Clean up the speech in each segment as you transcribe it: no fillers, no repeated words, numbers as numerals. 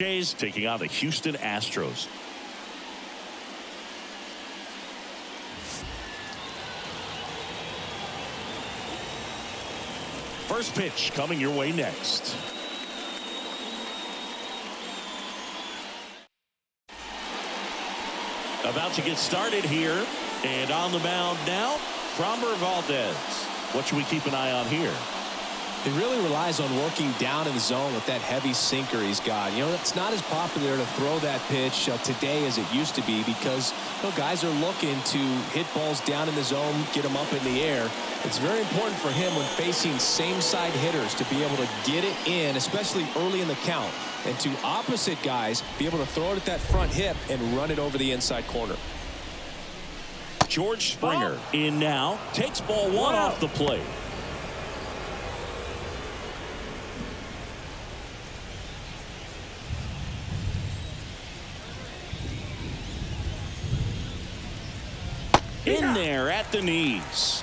Jays taking on the Houston Astros. First pitch coming your way next. About to get started here, and on the mound now, Framber Valdez. What should we keep an eye on here? He really relies on working down in the zone with that heavy sinker he's got. You know, it's not as popular to throw that pitch today as it used to be because, you know, guys are looking to hit balls down in the zone, get them up in the air. It's very important for him when facing same-side hitters to be able to get it in, especially early in the count, and to opposite guys be able to throw it at that front hip and run it over the inside corner. George Springer in now, takes ball one off the plate. In there at the knees.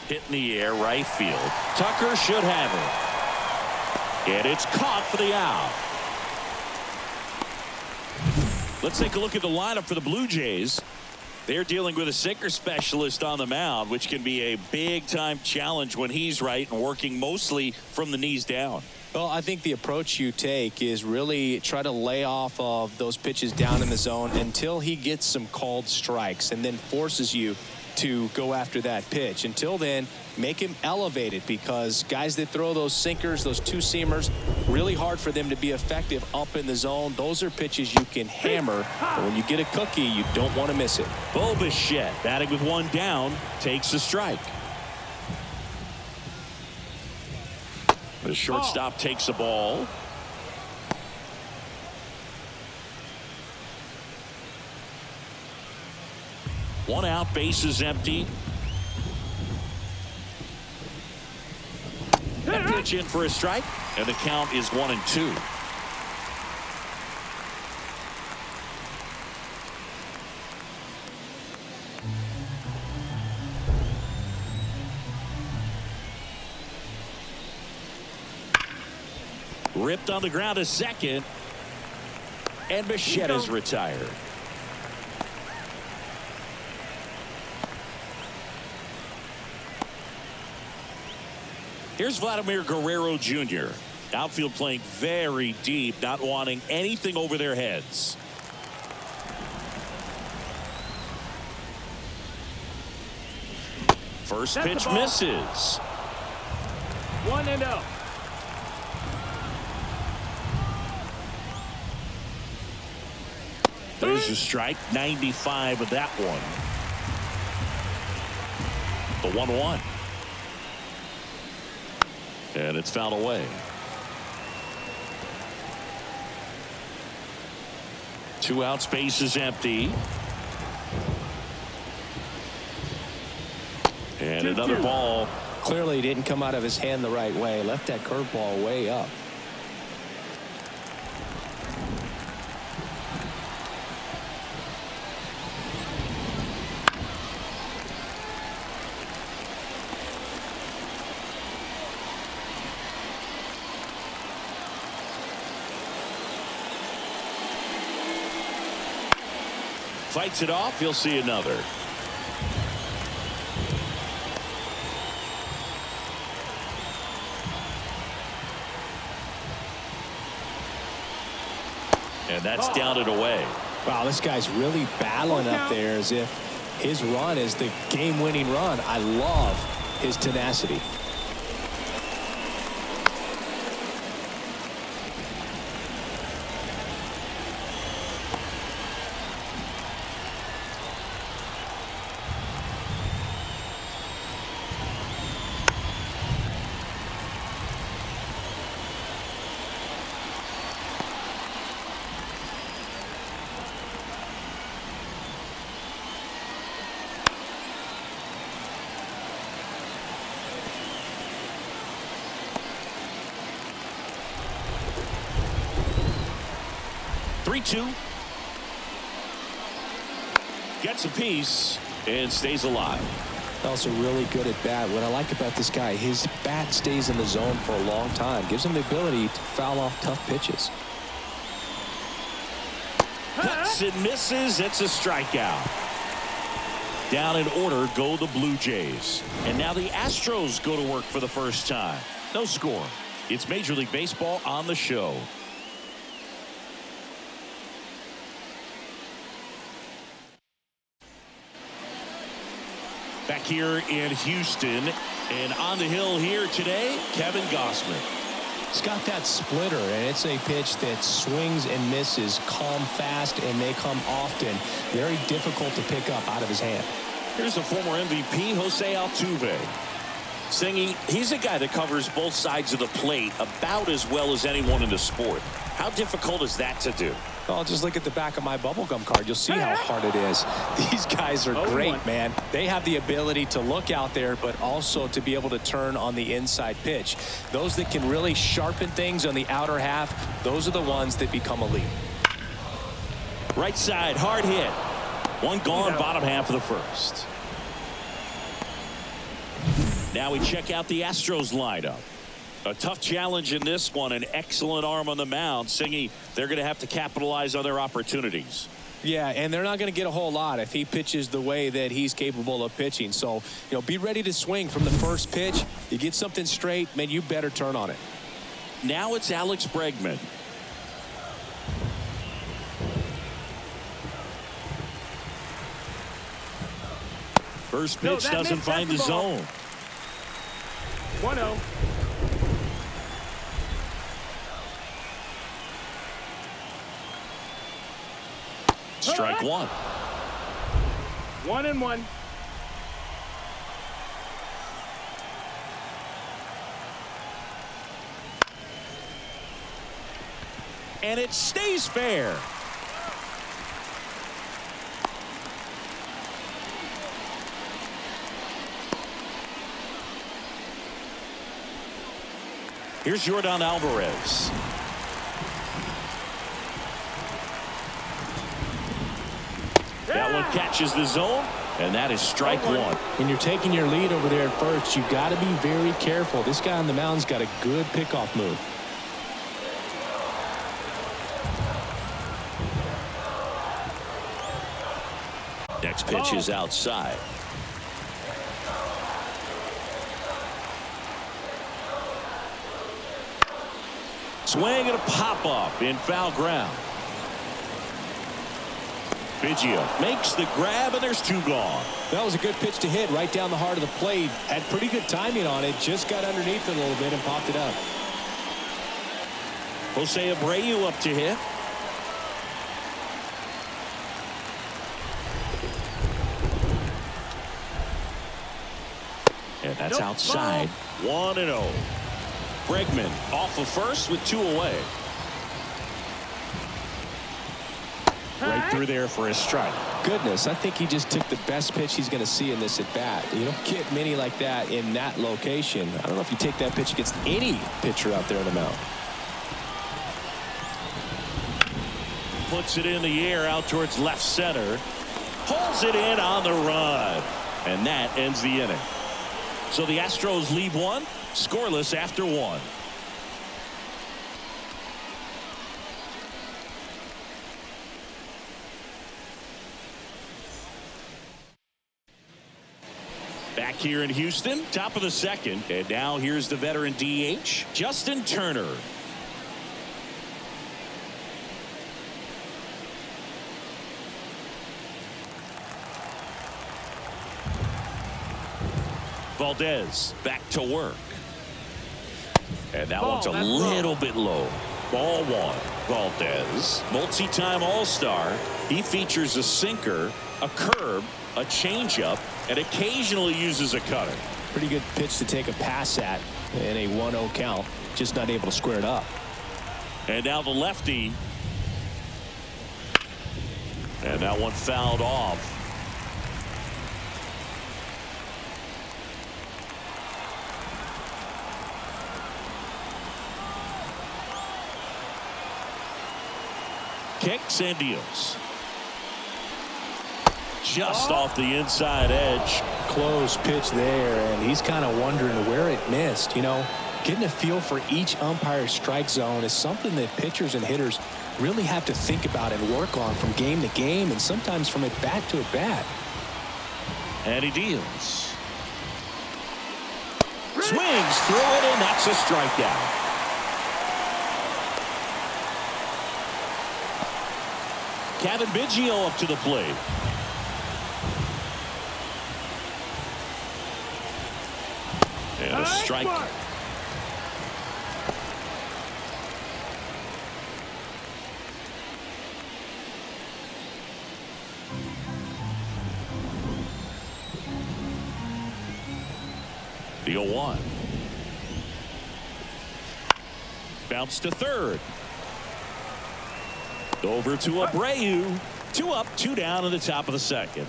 Hit in the air, right field. Tucker should have it. And it's caught for the out. Let's take a look at the lineup for the Blue Jays. They're dealing with a sinker specialist on the mound, which can be a big-time challenge when he's right and working mostly from the knees down. Well, I think the approach you take is really try to lay off of those pitches down in the zone until he gets some called strikes and then forces you to go after that pitch. Until then, make him elevated because guys that throw those sinkers, those two-seamers, really hard for them to be effective up in the zone. Those are pitches you can hammer. But when you get a cookie, you don't want to miss it. Bo Bichette batting with one down, takes a strike. The shortstop takes the ball. One out, bases empty. That pitch in for a strike, and the count is 1-2. Ripped on the ground a second, and Bichette is retired. Here's Vladimir Guerrero Jr. Outfield playing very deep, not wanting anything over their heads. First pitch misses. 1-0. There's a strike, 95 with that one. The 1-1. And it's fouled away. Two outs, base is empty. And another ball. Clearly didn't come out of his hand the right way. Left that curveball way up. Fights it off. You'll see another. And that's down and away. Wow, this guy's really battling up there as if his run is the game-winning run. I love his tenacity. Three-two. Gets a piece and stays alive. Also really good at bat. What I like about this guy, his bat stays in the zone for a long time. Gives him the ability to foul off tough pitches. Cuts and misses. It's a strikeout. Down in order go the Blue Jays. And now the Astros go to work for the first time. No score. It's Major League Baseball on the show. Back here in Houston, and on the hill here today, Kevin Gausman. He's got that splitter, and it's a pitch that swings and misses, come fast, and they come often. Very difficult to pick up out of his hand. Here's the former MVP, Jose Altuve. Singing, he's a guy that covers both sides of the plate about as well as anyone in the sport. How difficult is that to do? Oh, just look at the back of my bubblegum card. You'll see how hard it is. These guys are great, man. They have the ability to look out there, but also to be able to turn on the inside pitch. Those that can really sharpen things on the outer half, those are the ones that become elite. Right side, hard hit. One gone, bottom half of the first. Now we check out the Astros lineup. A tough challenge in this one. An excellent arm on the mound. Singy, they're going to have to capitalize on their opportunities. Yeah, and they're not going to get a whole lot if he pitches the way that he's capable of pitching. So, you know, be ready to swing from the first pitch. You get something straight, man, you better turn on it. Now it's Alex Bregman. First pitch doesn't find the zone. 1-0. Strike one. 1-1. And it stays fair. Here's Jordan Alvarez. That one catches the zone, and that is strike one. When you're taking your lead over there at first, you got to be very careful. This guy on the mound's got a good pickoff move. Next pitch is outside. Swing and a pop up in foul ground. Biggio makes the grab, and there's two gone. That was a good pitch to hit right down the heart of the plate. Had pretty good timing on it. Just got underneath it a little bit and popped it up. Jose Abreu up to hit. And that's outside. 1-0. Bregman off of first with two away. Right through there for a strike. Goodness, I think he just took the best pitch he's going to see in this at bat. You don't get many like that in that location. I don't know if you take that pitch against any pitcher out there on the mound. Puts it in the air out towards left center. Pulls it in on the run. And that ends the inning. So the Astros lead one, scoreless after one. Back here in Houston, top of the second, and now here's the veteran DH, Justin Turner. Valdez back to work. And that one's a little bit low. Ball one. Valdez, multi-time All-Star. He features a sinker, a curve, a changeup, and occasionally uses a cutter. Pretty good pitch to take a pass at in a 1-0 count. Just not able to square it up. And now the lefty. And that one fouled off. Kicks and deals. Just off the inside edge. close pitch there, and he's kind of wondering where it missed. You know, getting a feel for each umpire's strike zone is something that pitchers and hitters really have to think about and work on from game to game, and sometimes from at bat to at bat. And he deals. Swings through it, and that's a strikeout. Kevin Biggio up to the plate. And a strike. The 0-1. Bounce to third. Over to Abreu. 2 up, 2 down in the top of the second.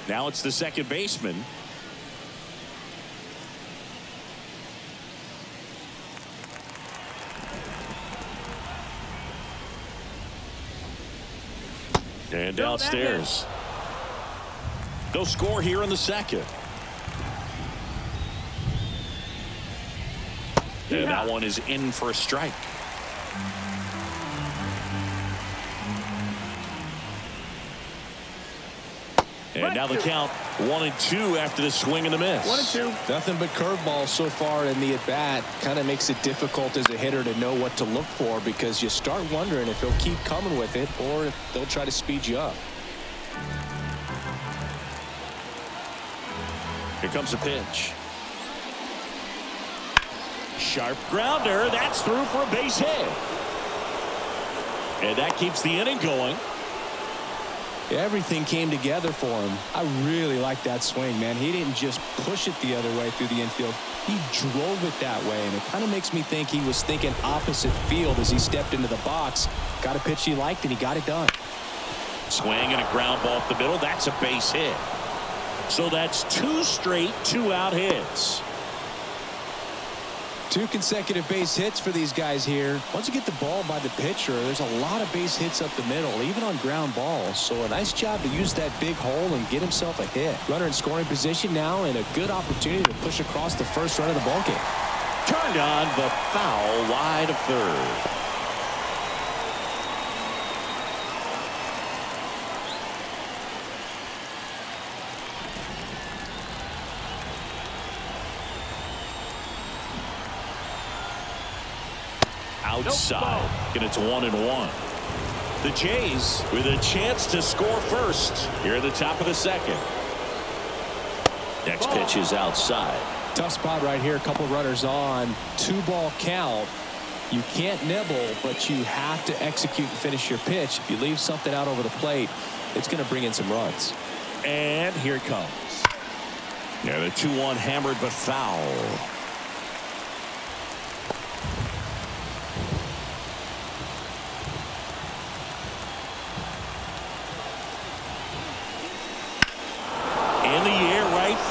Now it's the second baseman. And downstairs. They'll score here in the second. And that one is in for a strike. And now the count 1-2 after the swing and the miss. 1-2. Nothing but curveballs so far in the at-bat. Kind of makes it difficult as a hitter to know what to look for, because you start wondering if he'll keep coming with it or if they'll try to speed you up. Here comes a pitch. Sharp grounder. That's through for a base hit. And that keeps the inning going. Everything came together for him. I really like that swing, man. He didn't just push it the other way through the infield. He drove it that way, and it kind of makes me think he was thinking opposite field as he stepped into the box. Got a pitch he liked, and he got it done. Swing and a ground ball up the middle. That's a base hit. So that's 2 straight 2-out hits. 2 consecutive base hits for these guys here. Once you get the ball by the pitcher, there's a lot of base hits up the middle, even on ground balls. So a nice job to use that big hole and get himself a hit. Runner in scoring position now, and a good opportunity to push across the first run of the ballgame. Turned on, but foul wide of third. Outside, and it's 1-1. The Jays with a chance to score first here at the top of the second. Next pitch is outside. Tough spot right here. A couple runners on. 2-ball count. You can't nibble, but you have to execute and finish your pitch. If you leave something out over the plate, it's going to bring in some runs. And here it comes. Yeah, the 2-1 hammered but foul.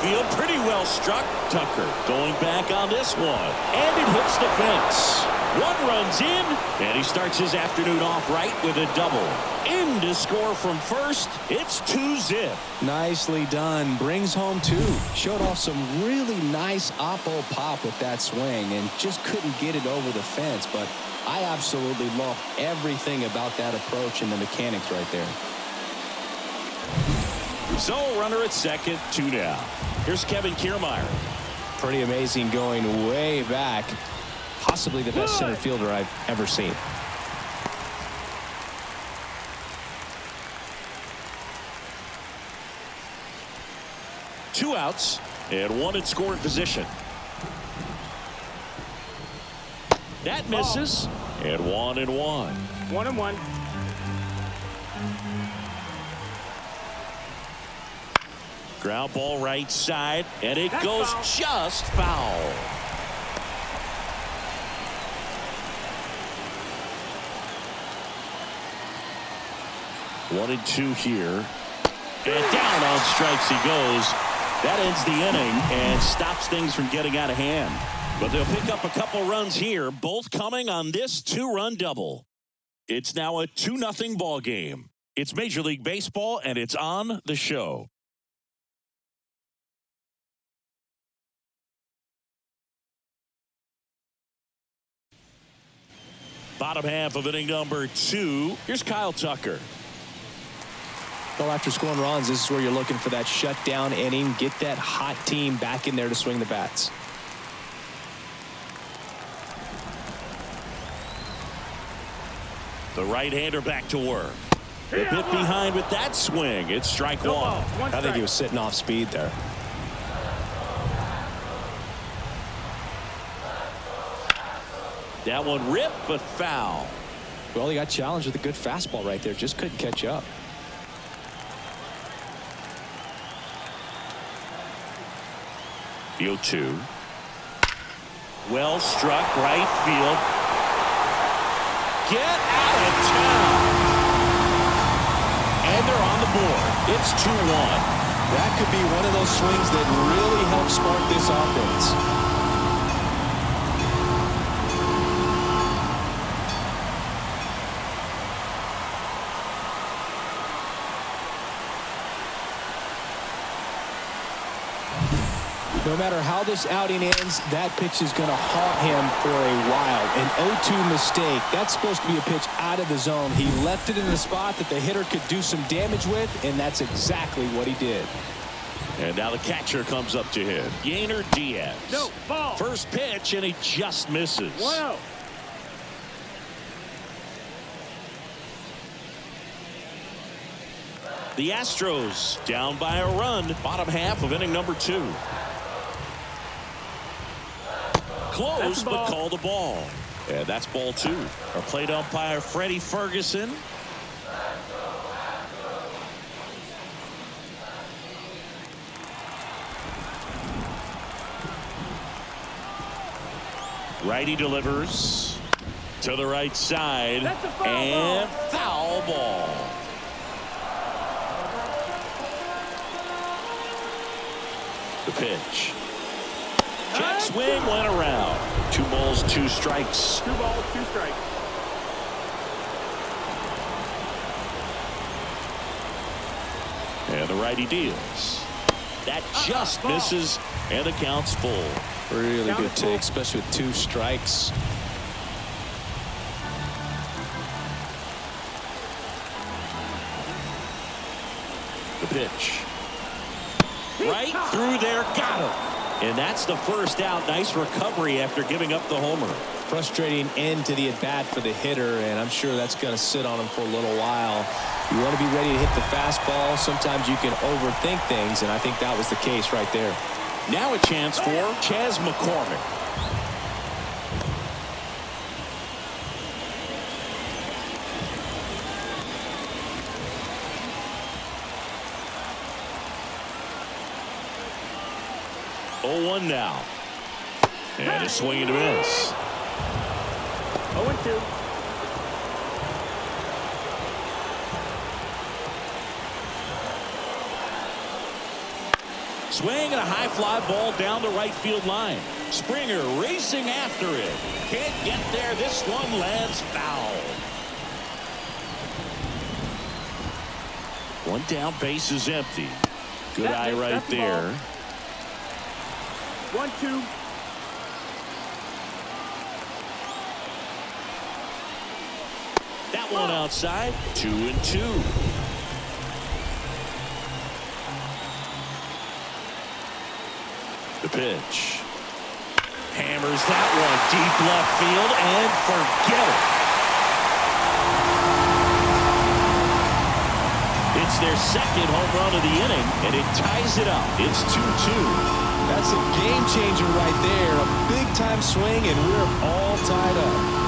Field pretty well struck. Tucker going back on this one, and it hits the fence. 1 runs in, and he starts his afternoon off right with a double. In to score from first. It's 2-zip. Nicely done. Brings home 2. Showed off some really nice oppo pop with that swing and just couldn't get it over the fence. But I absolutely love everything about that approach and the mechanics right there. So runner at second, 2 down. Here's Kevin Kiermaier. Pretty amazing, going way back. Possibly the best center fielder I've ever seen. Two outs and 1 in scoring position. That misses. And 1-1. 1-1. Ground ball right side, and it goes foul. Just foul. One and 2 here. And down on strikes he goes. That ends the inning and stops things from getting out of hand. But they'll pick up a couple runs here, both coming on this 2-run double. It's now a 2-0 ball game. It's Major League Baseball, and it's on the show. Bottom half of inning number 2. Here's Kyle Tucker. Well, after scoring runs, this is where you're looking for that shutdown inning. Get that hot team back in there to swing the bats. The right-hander back to work. A bit behind with that swing. It's strike one. I think he was sitting off speed there. That one ripped, but foul. Well, he got challenged with a good fastball right there. Just couldn't catch up. Field 2. Well struck, right field. Get out of town. And they're on the board. It's 2-1. That could be one of those swings that really help spark this offense. No matter how this outing ends, that pitch is going to haunt him for a while. An 0-2 mistake. That's supposed to be a pitch out of the zone. He left it in the spot that the hitter could do some damage with, and that's exactly what he did. And now the catcher comes up to him. Yainer Diaz. No, ball. First pitch, and he just misses. 1-0. The Astros down by a run. Bottom half of inning number 2. Close, but call the ball. And that's ball 2. Our plate umpire, Freddie Ferguson. Righty delivers to the right side. And foul ball. The pitch. Check swing, went around. 2 balls, 2 strikes. 2 balls, 2 strikes. And the righty deals. That just misses, and the count's full. Really good take, especially with 2 strikes. The pitch. Right through there, got him. And that's the first out. Nice recovery after giving up the homer. Frustrating end to the at-bat for the hitter, and I'm sure that's going to sit on him for a little while. You want to be ready to hit the fastball. Sometimes you can overthink things, and I think that was the case right there. Now a chance for Chas McCormick. Oh, 1 now. And a swing and a miss. 0-2. Swing and a high fly ball down the right field line. Springer racing after it. Can't get there. This one lands foul. 1 down, base is empty. Good eye right there. 1-2. That one outside. 2-2. The pitch. Hammers that one deep left field and forget it. It's their second home run of the inning, and it ties it up. It's 2-2. That's a game changer right there. A big time swing, and we're all tied up.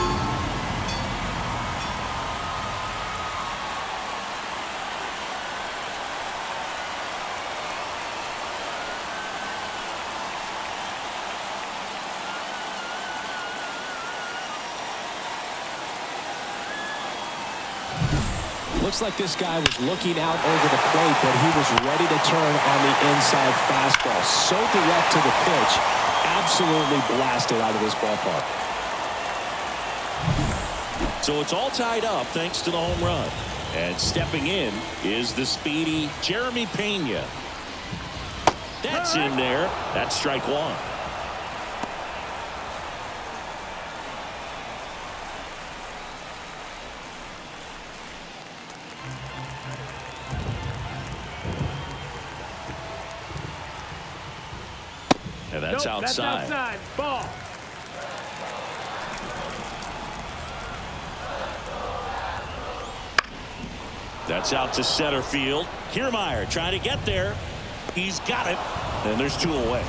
Looks like this guy was looking out over the plate, but he was ready to turn on the inside fastball. So direct to the pitch. Absolutely blasted out of this ballpark. So it's all tied up thanks to the home run. And stepping in is the speedy Jeremy Pena. That's in there. That's strike one. And that's outside. That's outside. Ball. That's out to center field. Kiermaier trying to get there. He's got it. And there's two away.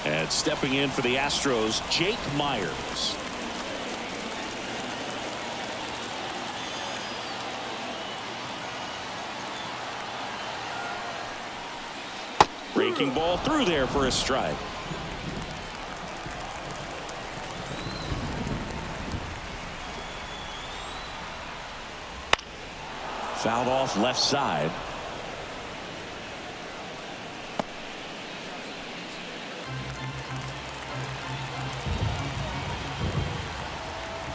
And stepping in for the Astros, Jake Myers. Breaking ball through there for a strike. Fouled off left side.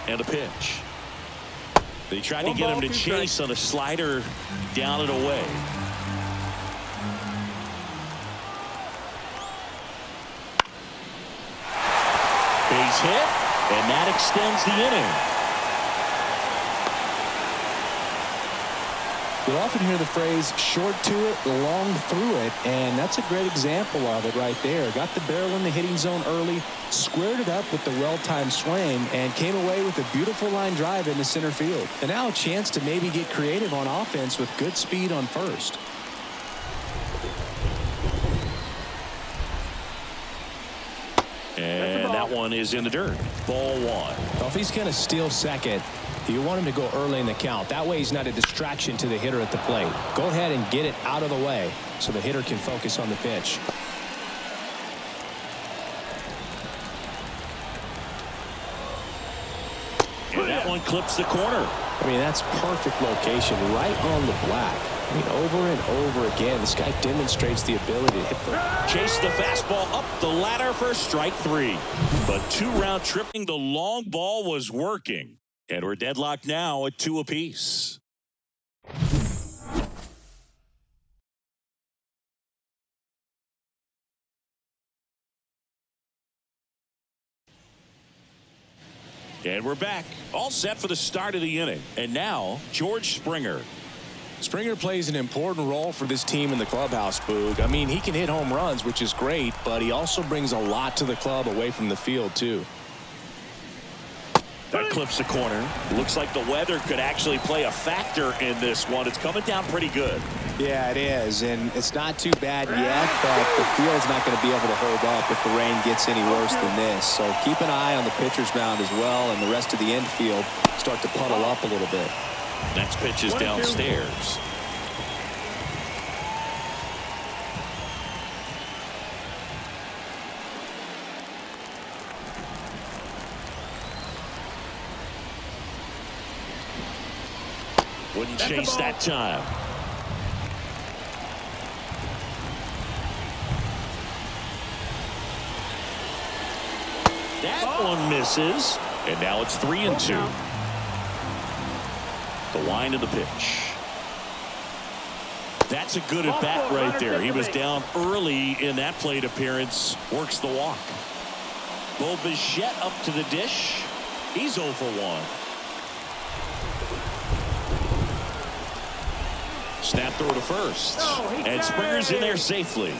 And a pitch. They tried to get him to chase on a slider down and away. Base hit, and that extends the inning. You'll often hear the phrase short to it, long through it, and that's a great example of it right there. Got the barrel in the hitting zone early, squared it up with the well-timed swing, and came away with a beautiful line drive into center field. And now a chance to maybe get creative on offense with good speed on first. And that one is in the dirt. Ball one. Well, if he's going to steal second, you want him to go early in the count. That way he's not a distraction to the hitter at the plate. Go ahead and get it out of the way so the hitter can focus on the pitch. And that one clips the corner. I mean, that's perfect location right on the black. I mean, over and over again, this guy demonstrates the ability to hit the... Chase the fastball up the ladder for strike three. But two-round tripping, the long ball was working. And we're deadlocked now at 2 apiece. And we're back, all set for the start of the inning. And now, George Springer. Springer plays an important role for this team in the clubhouse, Boog. I mean, he can hit home runs, which is great, but he also brings a lot to the club away from the field, too. That clips the corner. Looks like the weather could actually play a factor in this one. It's coming down pretty good. Yeah, it is, and it's not too bad yet, but the field's not going to be able to hold up if the rain gets any worse than this. So keep an eye on the pitcher's mound as well, and the rest of the infield start to puddle up a little bit. Next pitch is downstairs. Wouldn't chase that time. That one misses. And now it's 3-2. The wind of the pitch. That's a good at bat right there. He was down early in that plate appearance. Works the walk. Bo Bichette up to the dish. He's 0 for 1. Snap throw to first. And Springer's in there safely.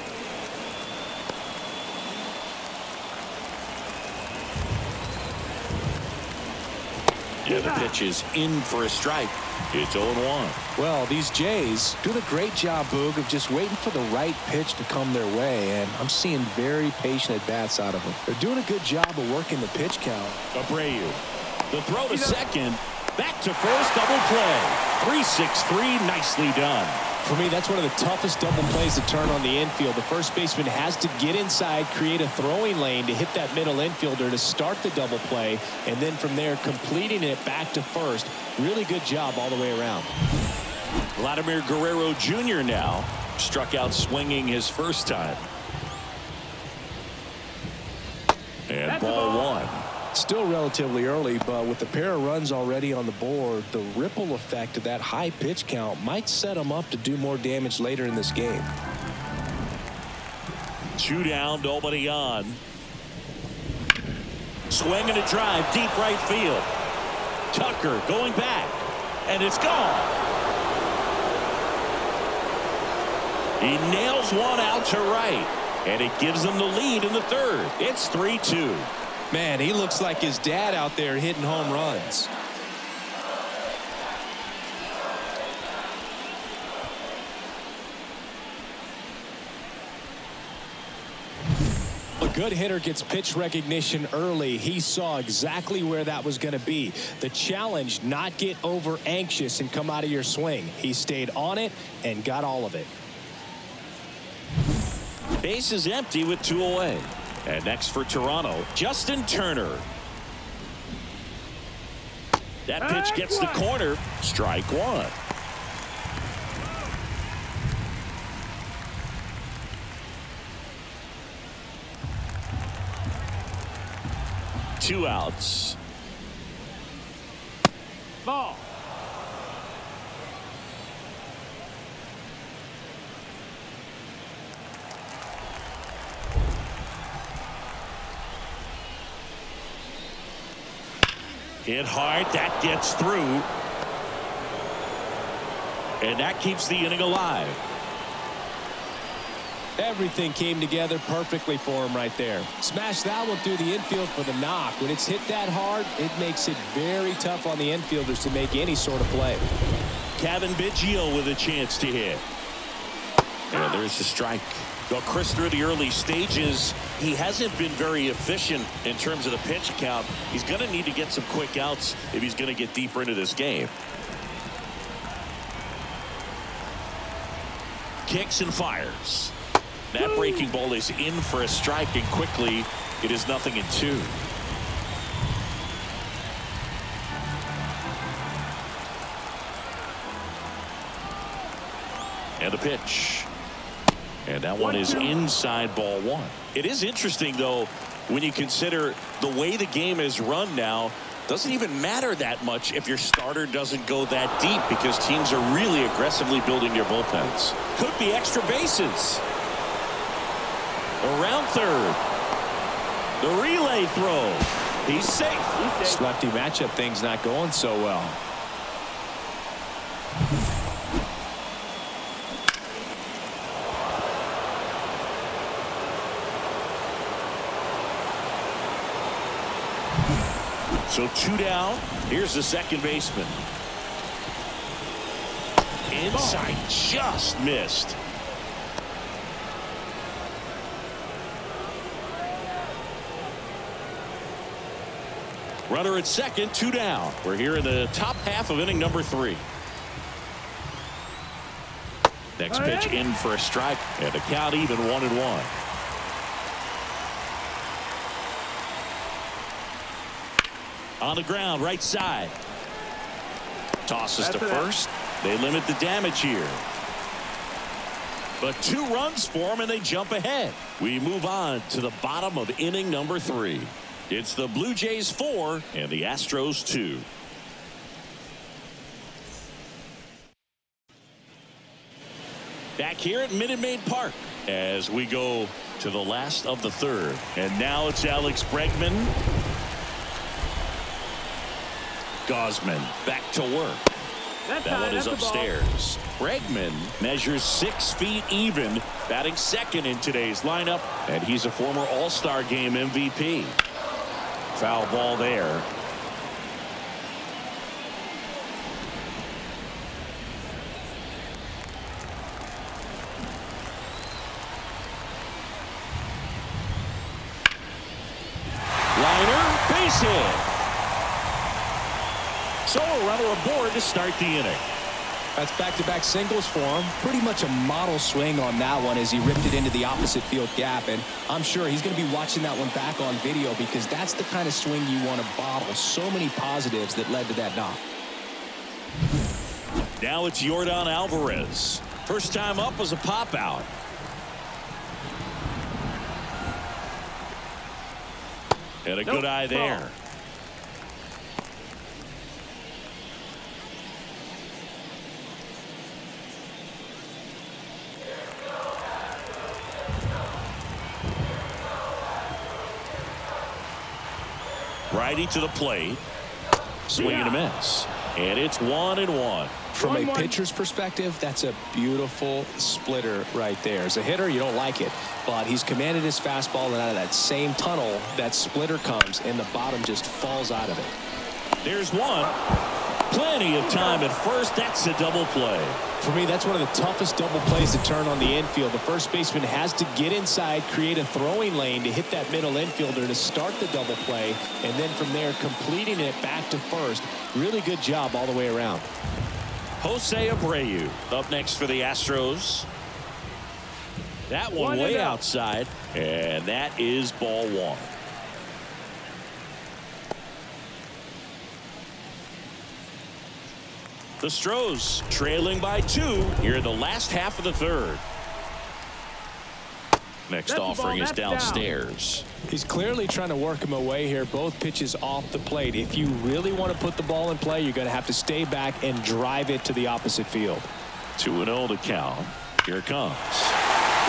Yeah, the pitch is in for a strike. It's 0-1. Well, these Jays doing a great job, Boog, of just waiting for the right pitch to come their way, and I'm seeing very patient at-bats out of them. They're doing a good job of working the pitch count. Abreu. The throw to second. Back to first, double play. 3-6-3, nicely done. For me, that's one of the toughest double plays to turn on the infield. The first baseman has to get inside, create a throwing lane to hit that middle infielder to start the double play, and then from there, completing it back to first. Really good job all the way around. Vladimir Guerrero Jr. now struck out swinging his first time. And That's a ball ball. one. Still relatively early, but with the pair of runs already on the board, the ripple effect of that high pitch count might set him up to do more damage later in this game. 2 down, nobody on. Swing and a drive, deep right field. Tucker going back, and it's gone. He nails one out to right, and it gives them the lead in the third. It's 3-2. Man, he looks like his dad out there hitting home runs. A good hitter gets pitch recognition early. He saw exactly where that was going to be. The challenge, not get over anxious and come out of your swing. He stayed on it and got all of it. Base is empty with 2 away. And next for Toronto, Justin Turner. That pitch gets the corner. Strike one. Two outs. Ball. Hit hard. That gets through. And that keeps the inning alive. Everything came together perfectly for him right there. Smash that one through the infield for the knock. When it's hit that hard, it makes it very tough on the infielders to make any sort of play. Kevin Biggio with a chance to hit. And there's the strike. Well, Chris, through the early stages, he hasn't been very efficient in terms of the pitch count. He's going to need to get some quick outs if he's going to get deeper into this game. Kicks and fires. That breaking ball is in for a strike, and quickly it is 0-2. And the pitch. And that one is inside, ball one. It is interesting, though, when you consider the way the game is run now. Doesn't even matter that much if your starter doesn't go that deep, because teams are really aggressively building their bullpens. Could be extra bases. Around third. The relay throw. He's safe. This lefty matchup thing's not going so well. So 2 down. Here's the second baseman. Inside, just missed. Runner at second, 2 down. We're here in the top half of inning number 3. Next pitch in for a strike, and the count even 1-1. On the ground, right side. Tosses to first. They limit the damage here. But 2 runs for them, and they jump ahead. We move on to the bottom of inning number 3. It's the Blue Jays 4 and the Astros 2. Back here at Minute Maid Park as we go to the last of the third. And now it's Alex Bregman. Gosman back to work. That one is upstairs. Bregman measures 6 feet even, batting second in today's lineup, and he's a former All-Star Game MVP. Foul ball there. Liner, base hit. So a runner aboard to start the inning. That's back-to-back singles for him. Pretty much a model swing on that one as he ripped it into the opposite field gap. And I'm sure he's going to be watching that one back on video, because that's the kind of swing you want to bottle. So many positives that led to that knock. Now it's Yordan Alvarez. First time up was a pop out. And a good eye there. Righty to the plate. Swing and a miss. And it's 1-1. From a pitcher's perspective, that's a beautiful splitter right there. As a hitter, you don't like it, but he's commanded his fastball, and out of that same tunnel, that splitter comes, and the bottom just falls out of it. There's one. Plenty of time at first. That's a double play. For me, that's one of the toughest double plays to turn on the infield. The first baseman has to get inside, create a throwing lane to hit that middle infielder to start the double play, and then from there completing it back to first. Really good job all the way around. Jose Abreu up next for the Astros. That one way outside, and that is ball one. The Astros trailing by 2 here in the last half of the third. Next offering is downstairs. He's clearly trying to work him away here. Both pitches off the plate. If you really want to put the ball in play, you're going to have to stay back and drive it to the opposite field. 2-0 to count. Here it comes.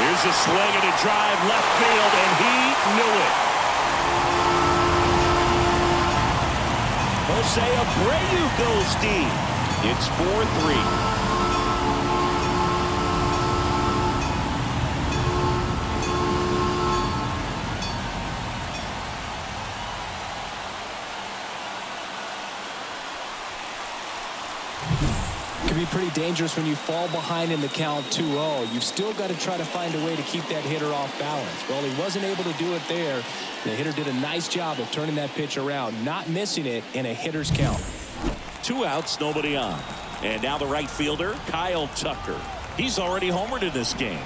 Here's a swing and a drive left field, and he knew it. Jose Abreu goes deep. It's 4-3. Can be pretty dangerous when you fall behind in the count 2-0. You've still got to try to find a way to keep that hitter off balance. Well, he wasn't able to do it there. The hitter did a nice job of turning that pitch around, not missing it in a hitter's count. 2 outs, nobody on. And now the right fielder, Kyle Tucker. He's already homered in this game.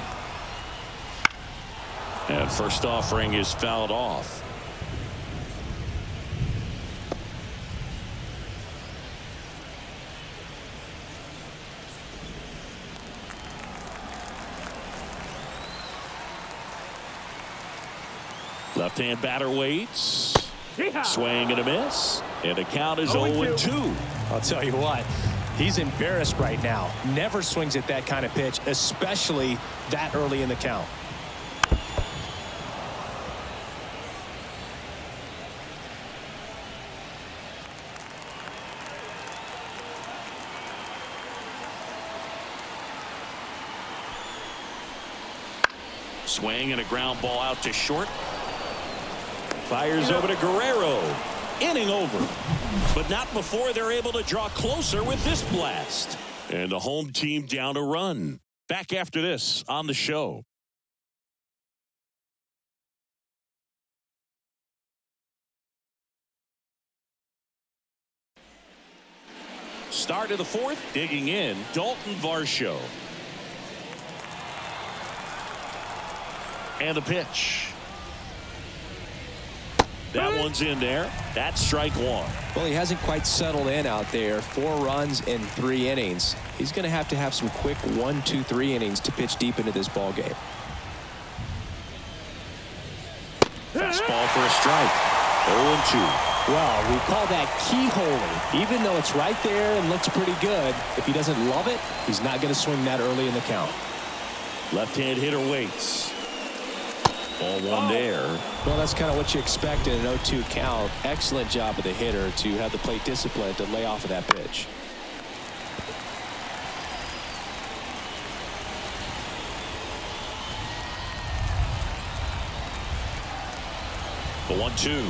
And first offering is fouled off. Left-hand batter waits. Swing and a miss. And the count is 0-2. I'll tell you what, he's embarrassed right now. Never swings at that kind of pitch, especially that early in the count. Swing and a ground ball out to short. Fires over to Guerrero. Inning over. But not before they're able to draw closer with this blast. And the home team down a run. Back after this on the show. Start of the fourth. Digging in, Dalton Varsho. And the pitch. That one's in there. That's strike one. Well, he hasn't quite settled in out there. 4 runs in 3 innings. He's going to have some quick 1, 2, 3 innings to pitch deep into this ball game. Fastball for a strike. 0-2. Well, we call that keyholing. Even though it's right there and looks pretty good, if he doesn't love it, he's not going to swing that early in the count. Left-hand hitter waits. Ball one there. Well, that's kind of what you expect in an 0-2 count. Excellent job of the hitter to have the plate discipline to lay off of that pitch. The 1-2.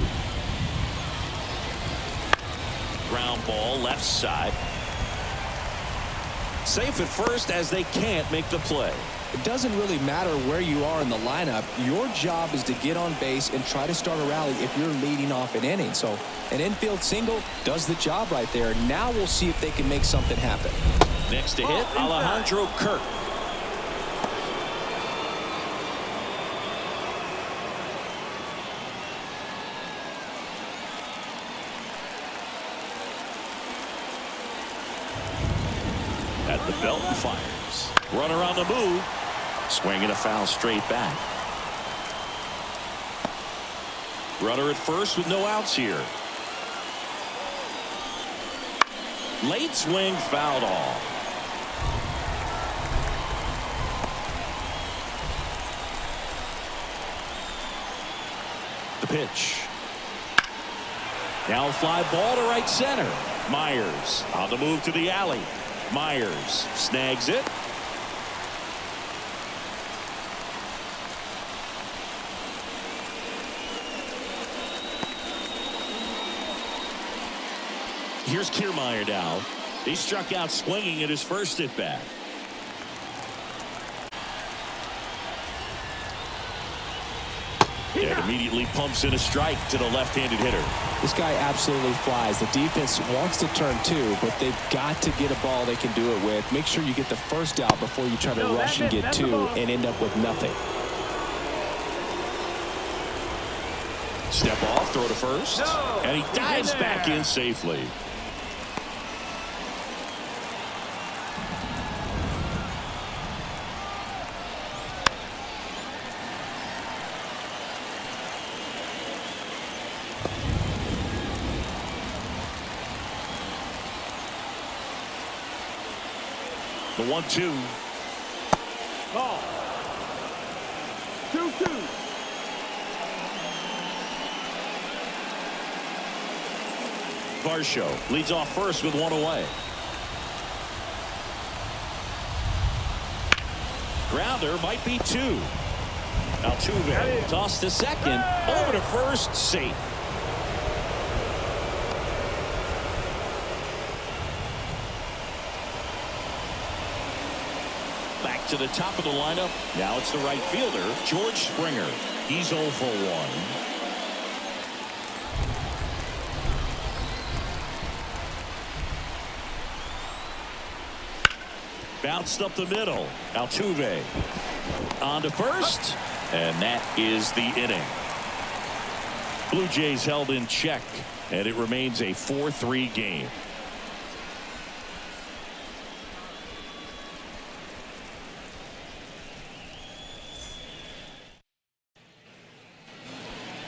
Ground ball left side. Safe at first as they can't make the play. It doesn't really matter where you are in the lineup. Your job is to get on base and try to start a rally if you're leading off an inning. So an infield single does the job right there. Now we'll see if they can make something happen. Next to hit, Alejandro Kirk. At the belt and fires. Runner on the move. Swinging a foul straight back. Runner at first with no outs here. Late swing fouled off. The pitch. Now a fly ball to right center. Myers on the move to the alley. Myers snags it. Here's Kiermaier now. He struck out swinging at his first at bat. And immediately pumps in a strike to the left-handed hitter. This guy absolutely flies. The defense wants to turn two, but they've got to get a ball they can do it with. Make sure you get the first out before you try to rush and get two and end up with nothing. Step off, throw to first, and he dives back in safely. The 1-2. Ball. 2-2. Varsho leads off first with one away. Grounder might be two. Altuve tossed to second, over to first, safe. Back to the top of the lineup. Now it's the right fielder, George Springer. He's 0 for 1. Bounced up the middle. Altuve on to first, and that is the inning. Blue Jays held in check, and it remains a 4-3 game.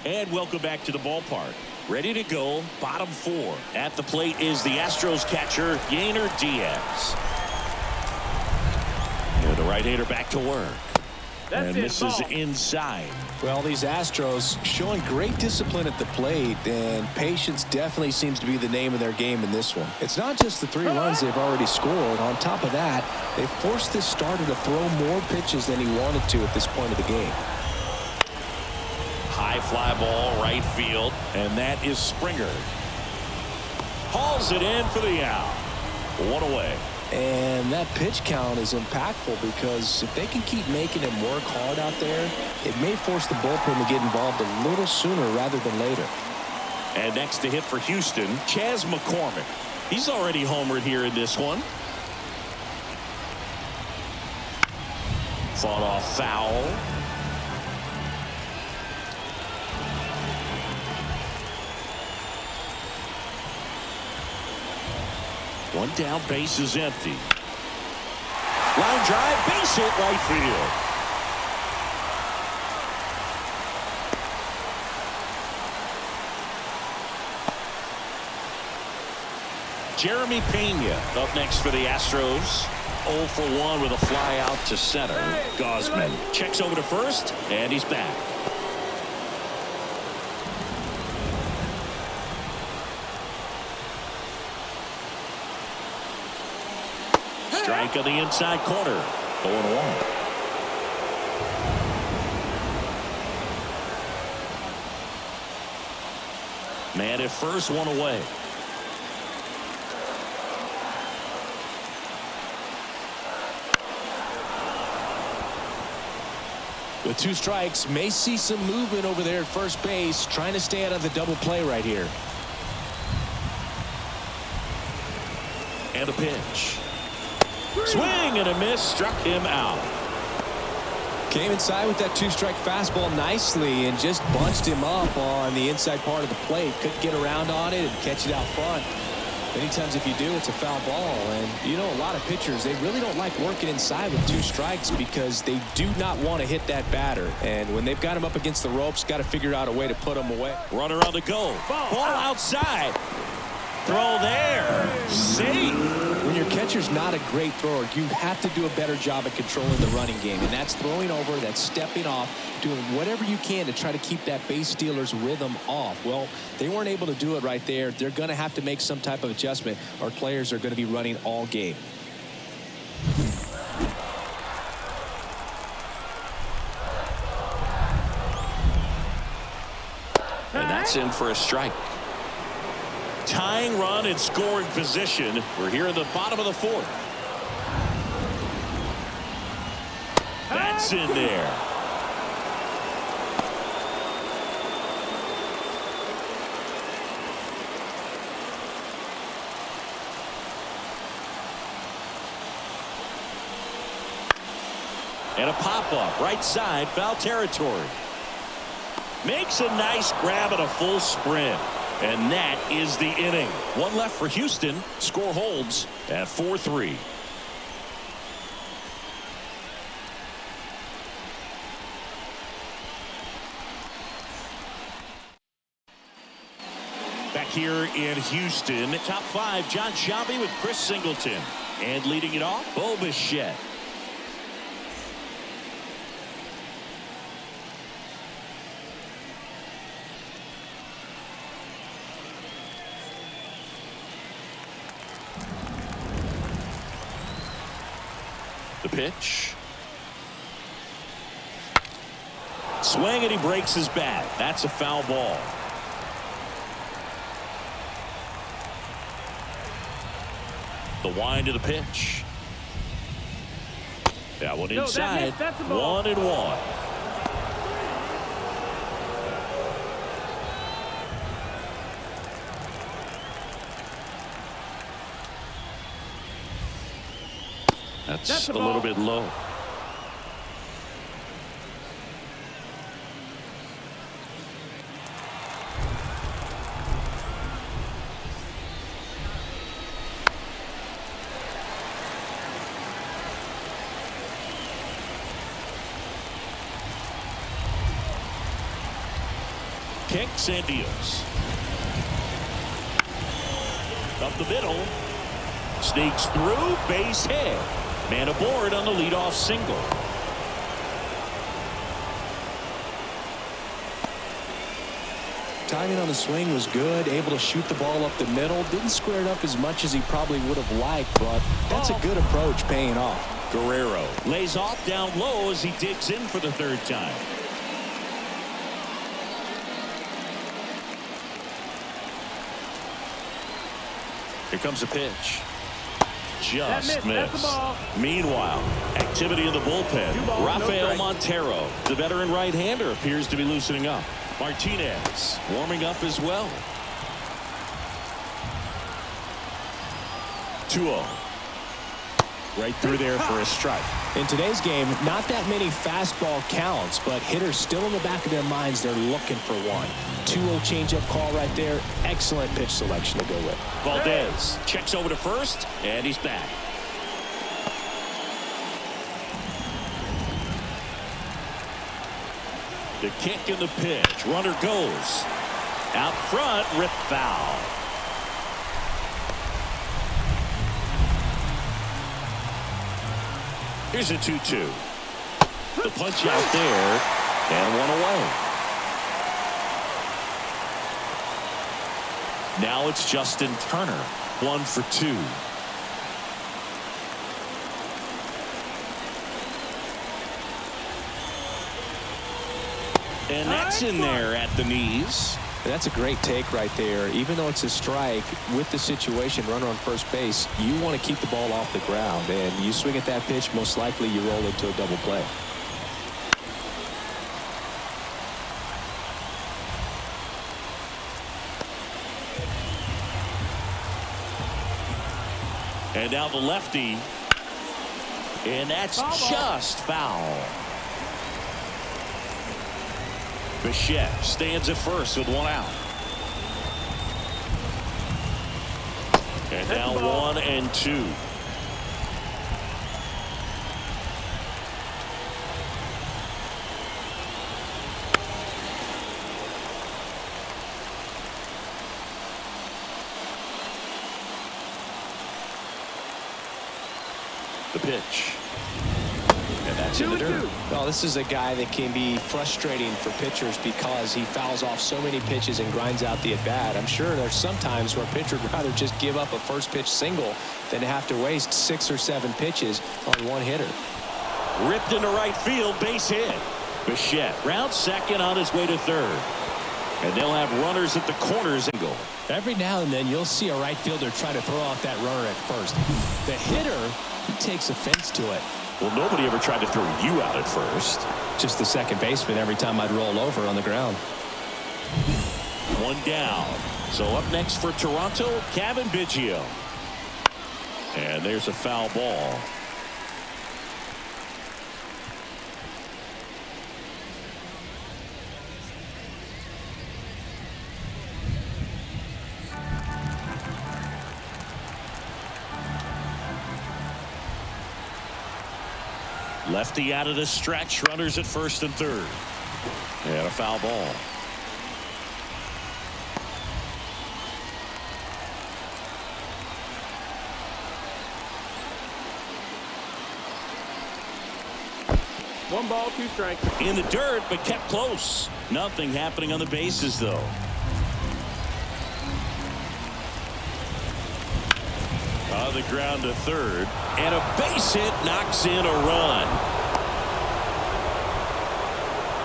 And welcome back to the ballpark. Ready to go, bottom 4. At the plate is the Astros catcher, Yainer Diaz. And the right-hander back to work. And this is inside. Well, these Astros showing great discipline at the plate, and patience definitely seems to be the name of their game in this one. It's not just the 3 runs they've already scored. On top of that, they forced this starter to throw more pitches than he wanted to at this point of the game. High fly ball, right field, and that is Springer. Hauls it in for the out. 1 away. And that pitch count is impactful because if they can keep making him work hard out there, it may force the bullpen to get involved a little sooner rather than later. And next to hit for Houston, Chas McCormick. He's already homered here in this one. Fought off foul. One down, base is empty. Line drive, base hit, right field. Jeremy Pena up next for the Astros. 0 for 1 with a fly out to center. Gausman checks over to first, and he's back. Strike on the inside corner. 0-1. Man at first, 1 away. With 2 strikes, may see some movement over there at first base, trying to stay out of the double play right here. And a pitch. Swing and a miss, struck him out. Came inside with that 2-strike fastball nicely and just bunched him up on the inside part of the plate. Couldn't get around on it and catch it out front. Many times if you do, it's a foul ball. And, you know, a lot of pitchers, they really don't like working inside with 2 strikes because they do not want to hit that batter. And when they've got him up against the ropes, got to figure out a way to put him away. Runner on the go. Ball outside. Throw there. Safe. When your catcher's not a great thrower, you have to do a better job at controlling the running game. And that's throwing over, that's stepping off, doing whatever you can to try to keep that base stealer's rhythm off. Well, they weren't able to do it right there. They're going to have to make some type of adjustment. Our players are going to be running all game. And that's in for a strike. Tying run in scoring position. We're here in the bottom of the 4th. That's in there. And a pop-up right side, foul territory. Makes a nice grab and a full sprint. And that is the inning. 1 left for Houston. Score holds at 4-3. Back here in Houston, top 5, John Shelby with Chris Singleton. And leading it off, Bo Bichette. The pitch. Swing, and he breaks his bat. That's a foul ball. The wind of the pitch. That one inside. That's a ball. 1-1. That's a little bit low. Kicks and deals. Up the middle. Sneaks through, base hit. Man aboard on the leadoff single. Timing on the swing was good, able to shoot the ball up the middle. Didn't square it up as much as he probably would have liked, but that's a good approach, paying off. Guerrero lays off down low as he digs in for the 3rd time. Here comes a pitch. Just missed. Meanwhile, activity in the bullpen. Rafael Montero, the veteran right-hander, appears to be loosening up. Martinez warming up as well. 2-0. Right through there for a strike. In today's game, not that many fastball counts, but hitters still in the back of their minds, they're looking for one. 2-0 changeup call right there. Excellent pitch selection to go with. Valdez checks over to first, and he's back. The kick and the pitch. Runner goes. Out front, rip foul. Here's a 2-2. The punch out there, and one away. Now it's Justin Turner, 1 for 2. And that's in there at the knees. That's a great take right there. Even though it's a strike, with the situation, runner on first base, you want to keep the ball off the ground. And you swing at that pitch, most likely you roll into a double play. And now the lefty. And that's just foul. Bichette stands at first with 1 out. Now 1-2. The pitch. And that's in the dirt. Well, this is a guy that can be frustrating for pitchers because he fouls off so many pitches and grinds out the at-bat. I'm sure there's some times where a pitcher would rather just give up a first pitch single than have to waste 6 or 7 pitches on one hitter. Ripped into right field, base hit. Bichette round second on his way to third. And they'll have runners at the corners and go. Every now and then you'll see a right fielder try to throw out that runner at first. The hitter, he takes offense to it. Well, nobody ever tried to throw you out at first. Just the second baseman every time I'd roll over on the ground. One down. So up next for Toronto, Kevin Biggio. And there's a foul ball. Lefty out of the stretch, runners at first and third. And a foul ball. One ball, 2 strikes. In the dirt, but kept close. Nothing happening on the bases, though. On the ground to third. And a base hit knocks in a run.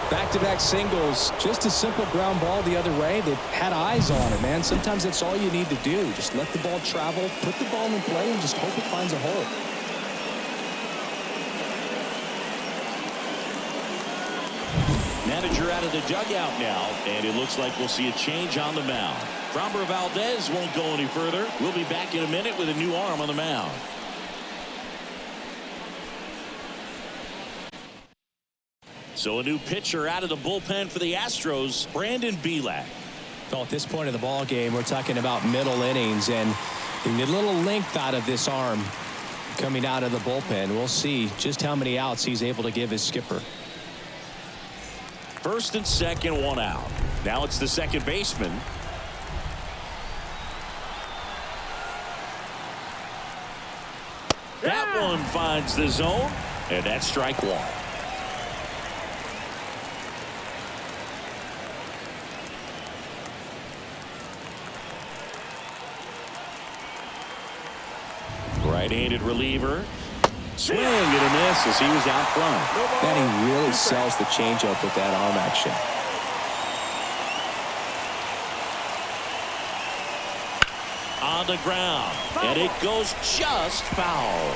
Back-to-back singles, just a simple ground ball the other way that had eyes on it, man. Sometimes that's all you need to do. Just let the ball travel, put the ball in play, and just hope it finds a hole. Manager out of the dugout now, and it looks like we'll see a change on the mound. Framber Valdez won't go any further. We'll be back in a minute with a new arm on the mound. So a new pitcher out of the bullpen for the Astros, Brandon Belak. Well, at this point of the ball game, we're talking about middle innings, and you need a little length out of this arm coming out of the bullpen. We'll see just how many outs he's able to give his skipper. First and second, 1 out. Now it's the second baseman. That one finds the zone, and that's strike 1. Right-handed reliever. Swing and a miss as he was out front. Man, he really sells the changeup with that arm action. On the ground, and it goes just foul.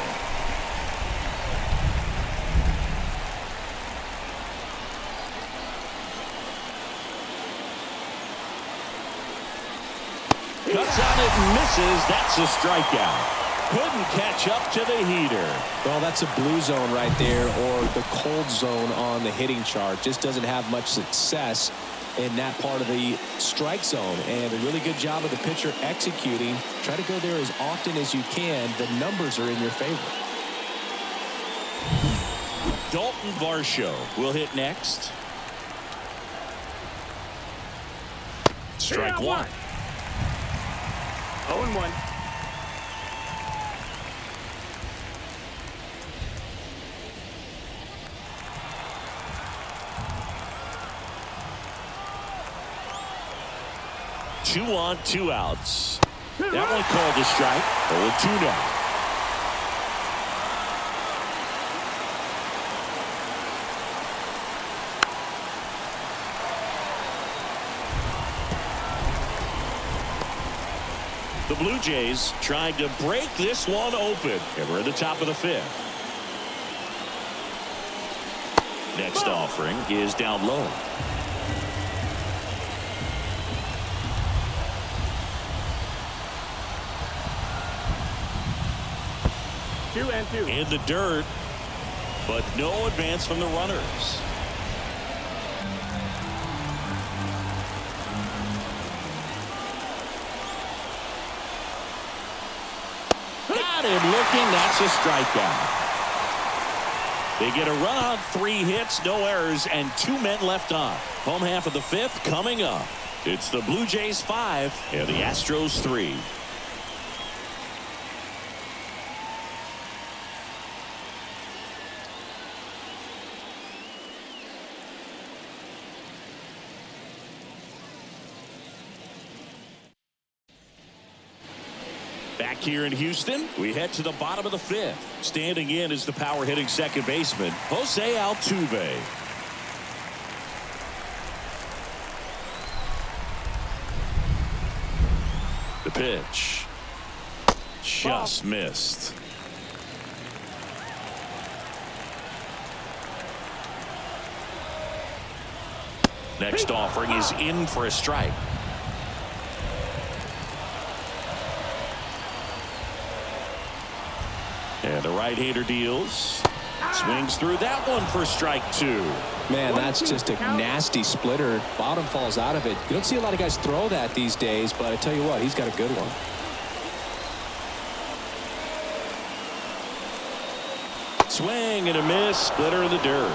Cuts on it and misses. That's a strikeout. Couldn't catch up to the heater. Well, that's a blue zone right there, or the cold zone on the hitting chart. Just doesn't have much success in that part of the strike zone, and a really good job of the pitcher executing. Try to go there as often as you can. The numbers are in your favor. Dalton Varsho will hit next. Strike 1. 0-1. Two on, 2 outs. That one called a strike. 0-2 now. The Blue Jays trying to break this one open. And we're at the top of the 5th. Next offering is down low. In the dirt, but no advance from the runners. Got him looking. That's a strikeout. They get a run on 3 hits, no errors, and 2 men left on. Home half of the 5th coming up. It's the Blue Jays 5 and the Astros 3. Back here in Houston, we head to the bottom of the 5th. Standing in is the power hitting second baseman, Jose Altuve. The pitch. Just missed. Next offering is in for a strike. And the right-hander deals. Swings through that one for strike 2. Man, that's just a nasty splitter. Bottom falls out of it. You don't see a lot of guys throw that these days, but I tell you what, he's got a good one. Swing and a miss. Splitter in the dirt.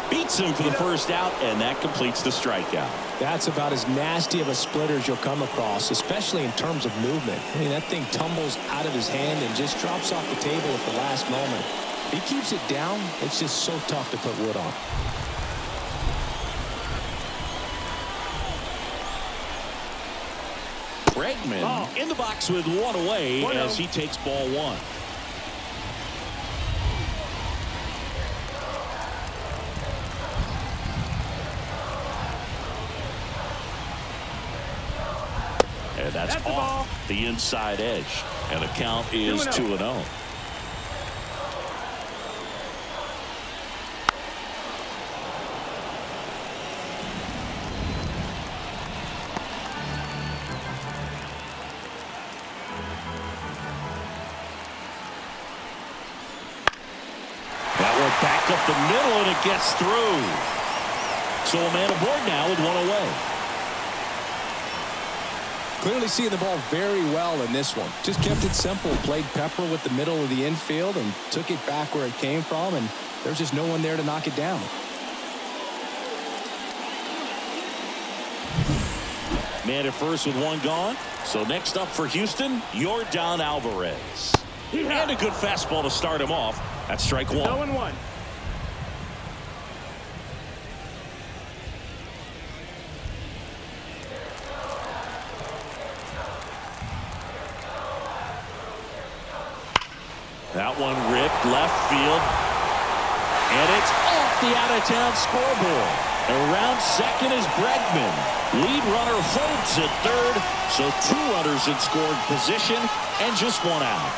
Beats him for the first out, and that completes the strikeout. That's about as nasty of a splitter as you'll come across, especially in terms of movement. I mean, that thing tumbles out of his hand and just drops off the table at the last moment. If he keeps it down, it's just so tough to put wood on. Bregman in the box with 1 away as he takes ball 1. And that's off the inside edge. And the count is 2-0. That one back up the middle, and it gets through. So a man aboard now with 1 away. Clearly seeing the ball very well in this one. Just kept it simple. Played pepper with the middle of the infield and took it back where it came from, and there's just no one there to knock it down. Man at first with 1 gone. So next up for Houston, Yordan Alvarez. And a good fastball to start him off. That's strike 1. 0-1. That one ripped left field. And it's off the out-of-town scoreboard. Around second is Bregman. Lead runner holds at third. So 2 runners in scoring position and just 1 out.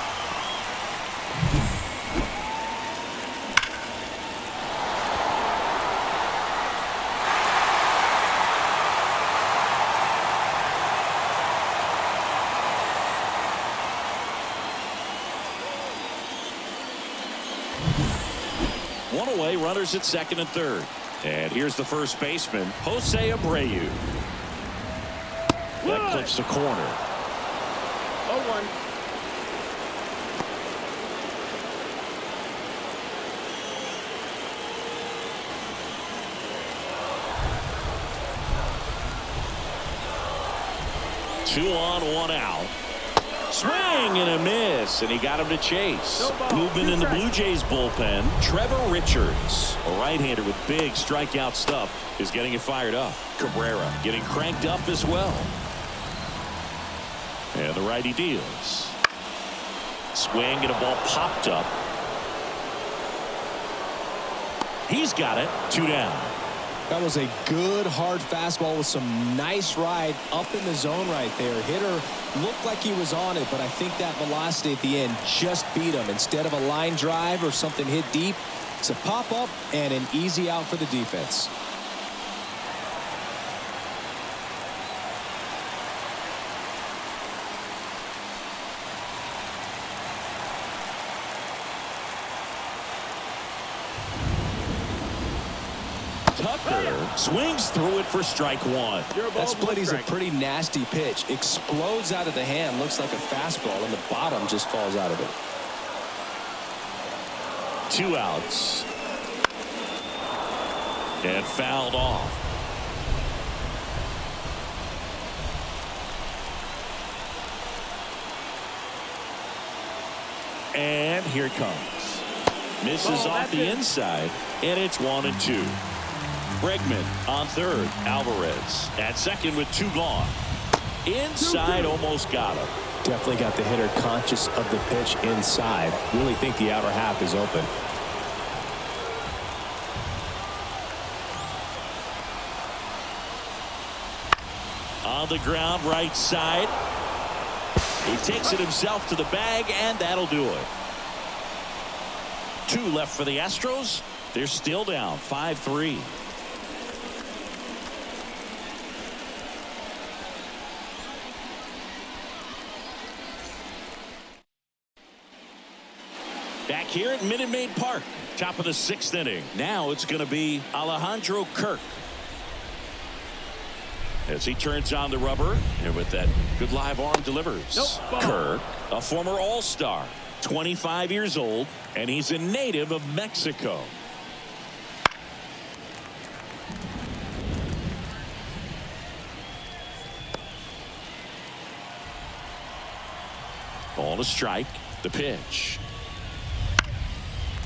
One away, runners at second and third. And here's the first baseman, Jose Abreu. That clips the corner. 0-1. Two on, 1 out. Swing and a miss, and he got him to chase. Movement in the Blue Jays bullpen. Trevor Richards, a right-hander with big strikeout stuff, is getting it fired up. Cabrera getting cranked up as well. And the righty deals. Swing and a ball popped up. He's got it. 2 down. That was a good hard fastball with some nice ride up in the zone right there. Hitter looked like he was on it, but I think that velocity at the end just beat him. Instead of a line drive or something hit deep, it's a pop up and an easy out for the defense. Tucker Swings through it for strike one. That split is a pretty nasty pitch. Explodes out of the hand. Looks like a fastball, and the bottom just falls out of it. 2 outs. And fouled off. And here it comes. Misses off the inside, and it's 1-2. Bregman on third. Alvarez at second with 2 gone. Inside, almost got him. Definitely got the hitter conscious of the pitch inside. Really think the outer half is open. On the ground, right side. He takes it himself to the bag, and that'll do it. 2 left for the Astros. They're still down 5-3. Back here at Minute Maid Park, top of the 6th inning. Now it's going to be Alejandro Kirk as he turns on the rubber, and with that good live arm delivers. Kirk, a former All-Star, 25 years old, and he's a native of Mexico. Ball to strike. The pitch.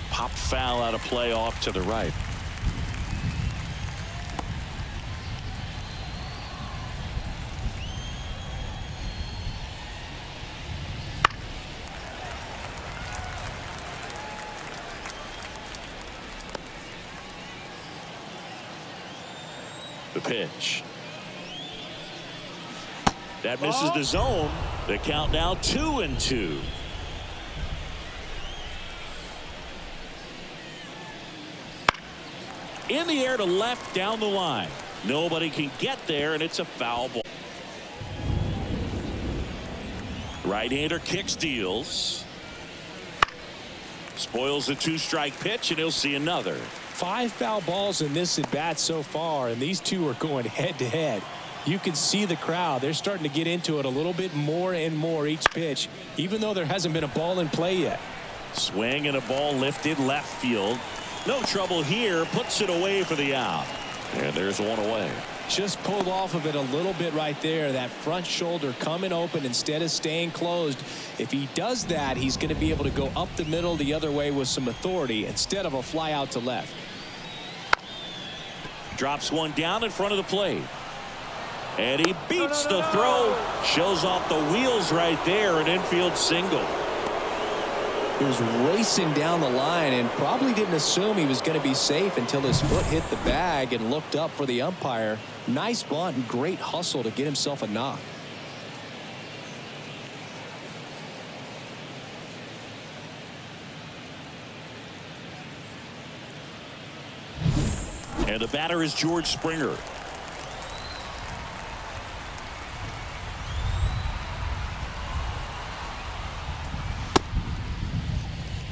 Pop foul out of play off to the right. The pitch. That misses the zone. The count now 2-2. In the air to left down the line. Nobody can get there, and it's a foul ball. Right-hander kicks, deals. Spoils the 2-strike pitch, and he'll see another. 5 foul balls in this at bat so far, and these two are going head to head. You can see the crowd. They're starting to get into it a little bit more and more each pitch, even though there hasn't been a ball in play yet. Swing and a ball lifted left field. No trouble here. Puts it away for the out. And there's one away. Just pulled off of it a little bit right there. That front shoulder coming open instead of staying closed. If he does that, he's going to be able to go up the middle the other way with some authority instead of a fly out to left. Drops one down in front of the plate. And he beats the throw. Shows off the wheels right there. An infield single. He was racing down the line and probably didn't assume he was going to be safe until his foot hit the bag and looked up for the umpire. Nice bunt and great hustle to get himself a knock. And the batter is George Springer.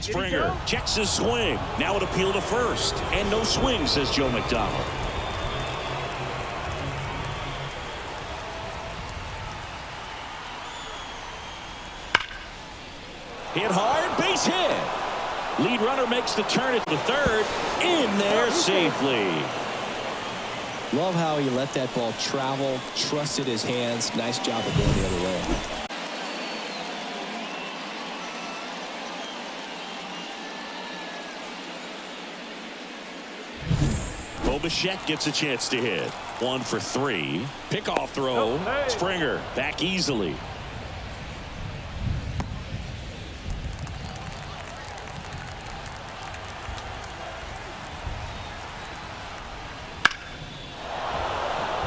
Springer checks his swing. Now an appeal to first. And no swing, says Joe McDonald. Hit hard, base hit. Lead runner makes the turn at the third. In there safely. Love how he let that ball travel, trusted his hands. Nice job of going the other way. Bichette gets a chance to hit. 1 for 3. Pickoff throw. Springer back easily.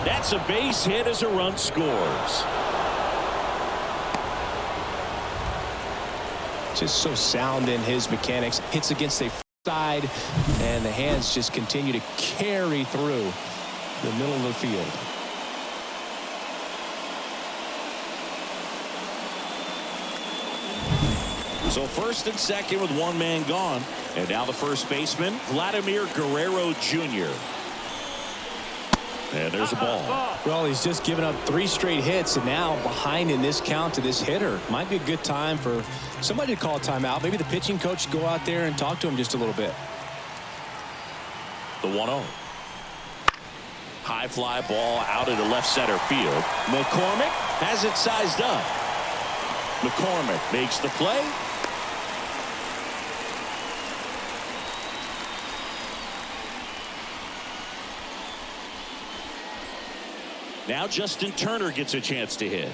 That's a base hit as a run scores. Just so sound in his mechanics. Hits against a side, and the hands just continue to carry through the middle of the field. So first and second with one man gone, and now the first baseman Vladimir Guerrero Jr. And there's a ball. Well, he's just given up 3 straight hits, and now behind in this count to this hitter. Might be a good time for somebody to call a timeout. Maybe the pitching coach should go out there and talk to him just a little bit. The 1-0. High fly ball out into left center field. McCormick has it sized up. McCormick makes the play. Now Justin Turner gets a chance to hit.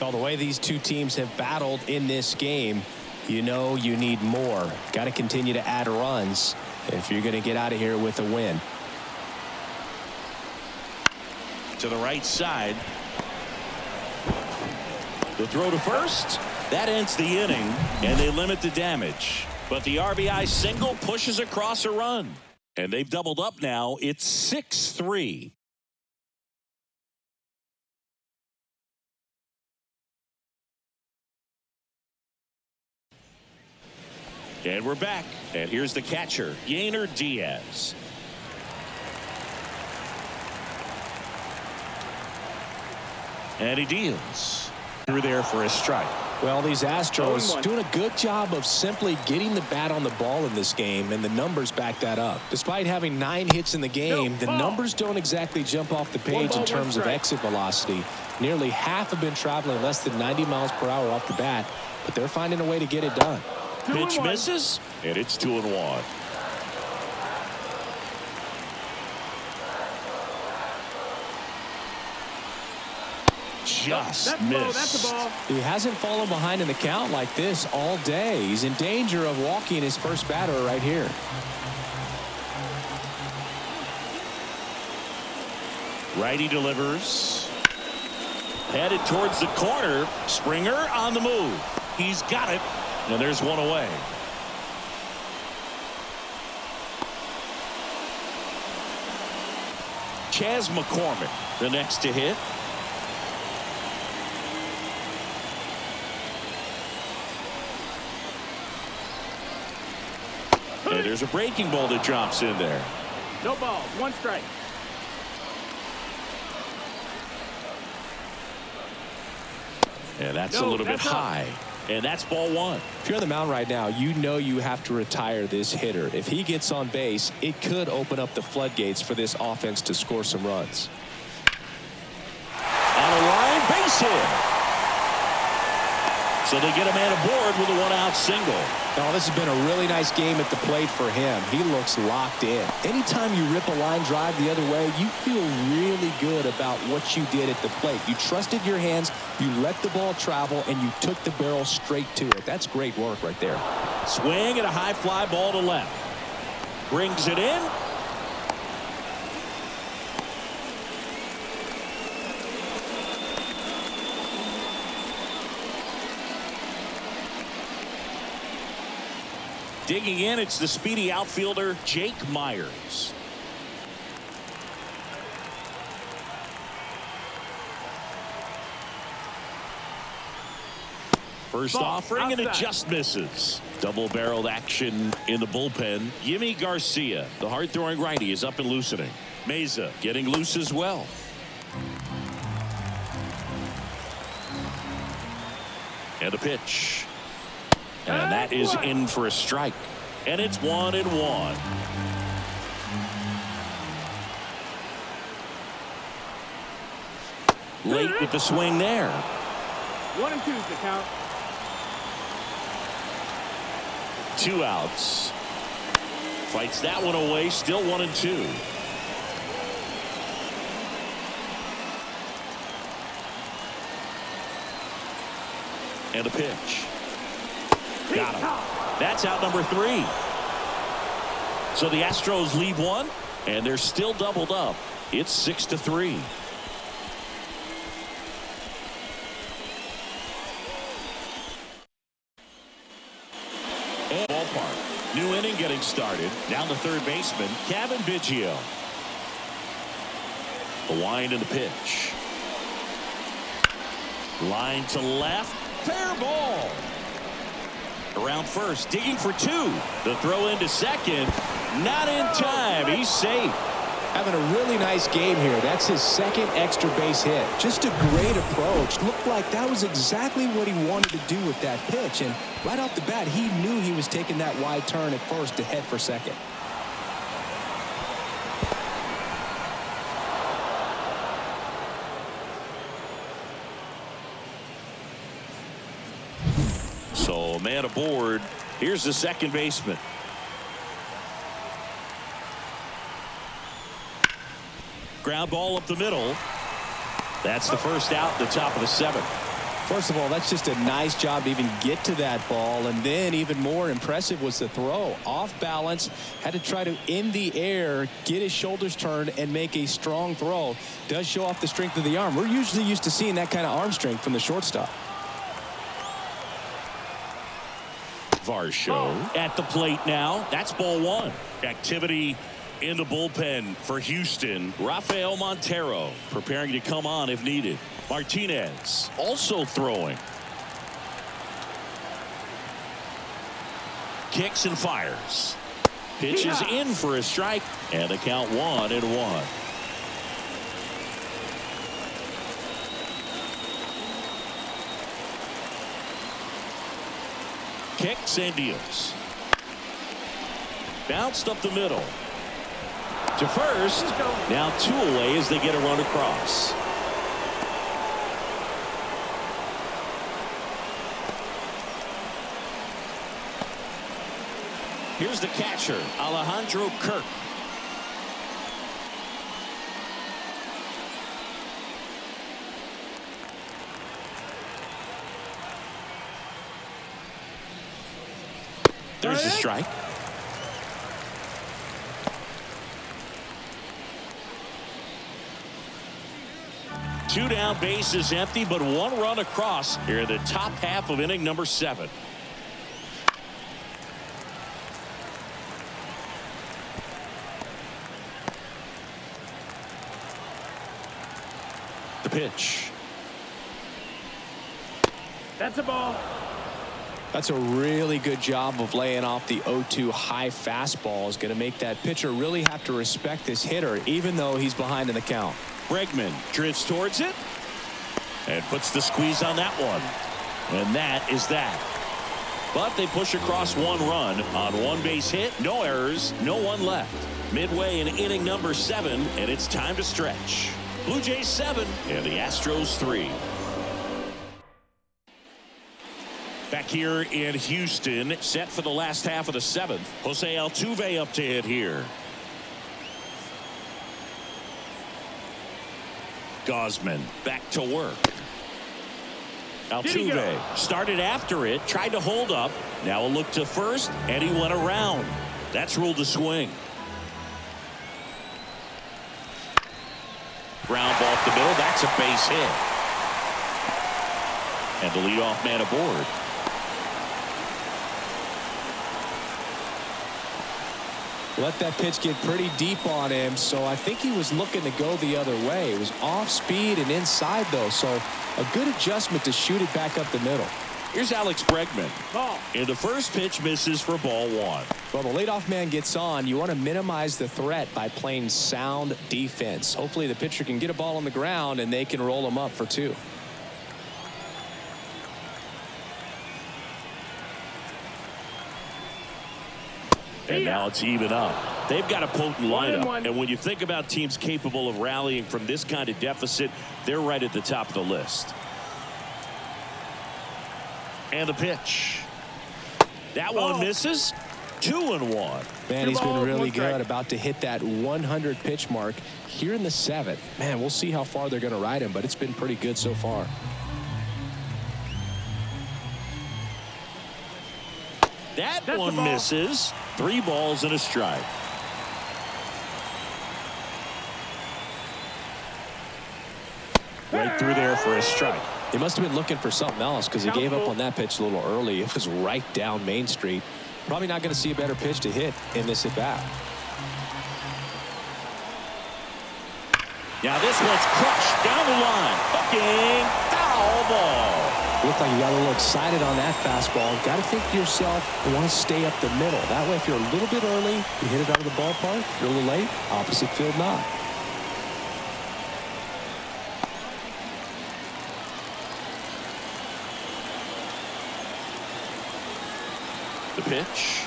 Well, the way these two teams have battled in this game, you know you need more. Got to continue to add runs if you're going to get out of here with a win. To the right side. The throw to first. That ends the inning, and they limit the damage. But the RBI single pushes across a run. And they've doubled up now. It's 6-3. And we're back. And here's the catcher, Yainer Diaz. And he deals through there for a strike. Well, these Astros doing a good job of simply getting the bat on the ball in this game, and the numbers back that up. Despite having 9 hits in the game, the numbers don't exactly jump off the page in terms of exit velocity. Nearly half have been traveling less than 90 miles per hour off the bat, but they're finding a way to get it done. Pitch misses, and it's 2-1. Just missed. That's a ball. He hasn't fallen behind in the count like this all day. He's in danger of walking his first batter right here. Righty delivers. Headed towards the corner. Springer on the move. He's got it. And there's one away. Chas McCormick, the next to hit. And there's a breaking ball that drops in there. No balls, 1 strike. And that's a little bit high. And that's ball 1. If you're on the mound right now, you know you have to retire this hitter. If he gets on base, it could open up the floodgates for this offense to score some runs. On a line, base hit. So they get a man aboard with a 1-out single. Oh, this has been a really nice game at the plate for him. He looks locked in. Anytime you rip a line drive the other way, you feel really good about what you did at the plate. You trusted your hands, you let the ball travel, and you took the barrel straight to it. That's great work right there. Swing and a high fly ball to left. Brings it in. Digging in, it's the speedy outfielder, Jake Myers. First offering, and it just misses. Double-barreled action in the bullpen. Yimi Garcia, the hard-throwing righty, is up and loosening. Meza getting loose as well. And a pitch. And that is in for a strike. And it's 1-1. Late with the swing there. 1-2 is the count. 2 outs. Fights that one away. Still 1-2. And a pitch. Got him. That's out number 3. So the Astros lead 1, and they're still doubled up. It's 6-3. And ballpark. New inning getting started. Down to third baseman, Kevin Biggio. The wind and the pitch. Line to left. Fair ball. Around first, digging for 2. The throw into second, not in time. He's safe. Having a really nice game here. That's his second extra base hit. Just a great approach. Looked like that was exactly what he wanted to do with that pitch. And right off the bat, he knew he was taking that wide turn at first to head for second. So, man aboard. Here's the second baseman. Ground ball up the middle. That's the first out, the top of the seventh. First of all, that's just a nice job to even get to that ball. And then even more impressive was the throw. Off balance, had to try to, in the air, get his shoulders turned and make a strong throw. Does show off the strength of the arm. We're usually used to seeing that kind of arm strength from the shortstop. Varsho at the plate now. That's ball one. Activity in the bullpen for Houston. Rafael Montero preparing to come on if needed. Martinez also throwing. Kicks and fires. Pitches in for a strike. And the count 1-1. Kicks and deals. Bounced up the middle. To first. Now 2 away as they get a run across. Here's the catcher, Alejandro Kirk. There's a strike. Two down, bases empty, but 1 run across here in the top half of inning number 7. The pitch. That's a ball. That's a really good job of laying off the 0-2 high fastball. Is going to make that pitcher really have to respect this hitter, even though he's behind in the count. Bregman drifts towards it and puts the squeeze on that one. And that is that. But they push across 1 run on 1 base hit. No errors, no one left. Midway in inning number 7, and it's time to stretch. Blue Jays 7 and the Astros 3. Back here in Houston, set for the last half of the 7th. Jose Altuve up to hit here. Gosman back to work. Altuve started after it, tried to hold up. Now a look to first, and he went around. That's ruled a swing. Ground ball up the middle. That's a base hit. And the leadoff man aboard. Let that pitch get pretty deep on him, so I think he was looking to go the other way. It was off speed and inside, though, so a good adjustment to shoot it back up the middle. Here's Alex Bregman. Ball. And the first pitch misses for ball 1. Well, the leadoff man gets on. You want to minimize the threat by playing sound defense. Hopefully the pitcher can get a ball on the ground and they can roll him up for 2. And now it's even up. They've got a potent lineup. And when you think about teams capable of rallying from this kind of deficit, they're right at the top of the list. And the pitch. That one misses. 2-1. Man, he's been really good. About to hit that 100 pitch mark here in the 7th. Man, we'll see how far they're going to ride him, but it's been pretty good so far. That one misses. 3 balls and a strike. Right through there for a strike. He must have been looking for something else because he gave up on that pitch a little early. It was right down Main Street. Probably not going to see a better pitch to hit in this at bat. Now this one's crushed down the line. Bucking foul ball. Looked like you got a little excited on that fastball. Got to think to yourself, you want to stay up the middle. That way, if you're a little bit early, you hit it out of the ballpark. If you're a little late, opposite field not. The pitch.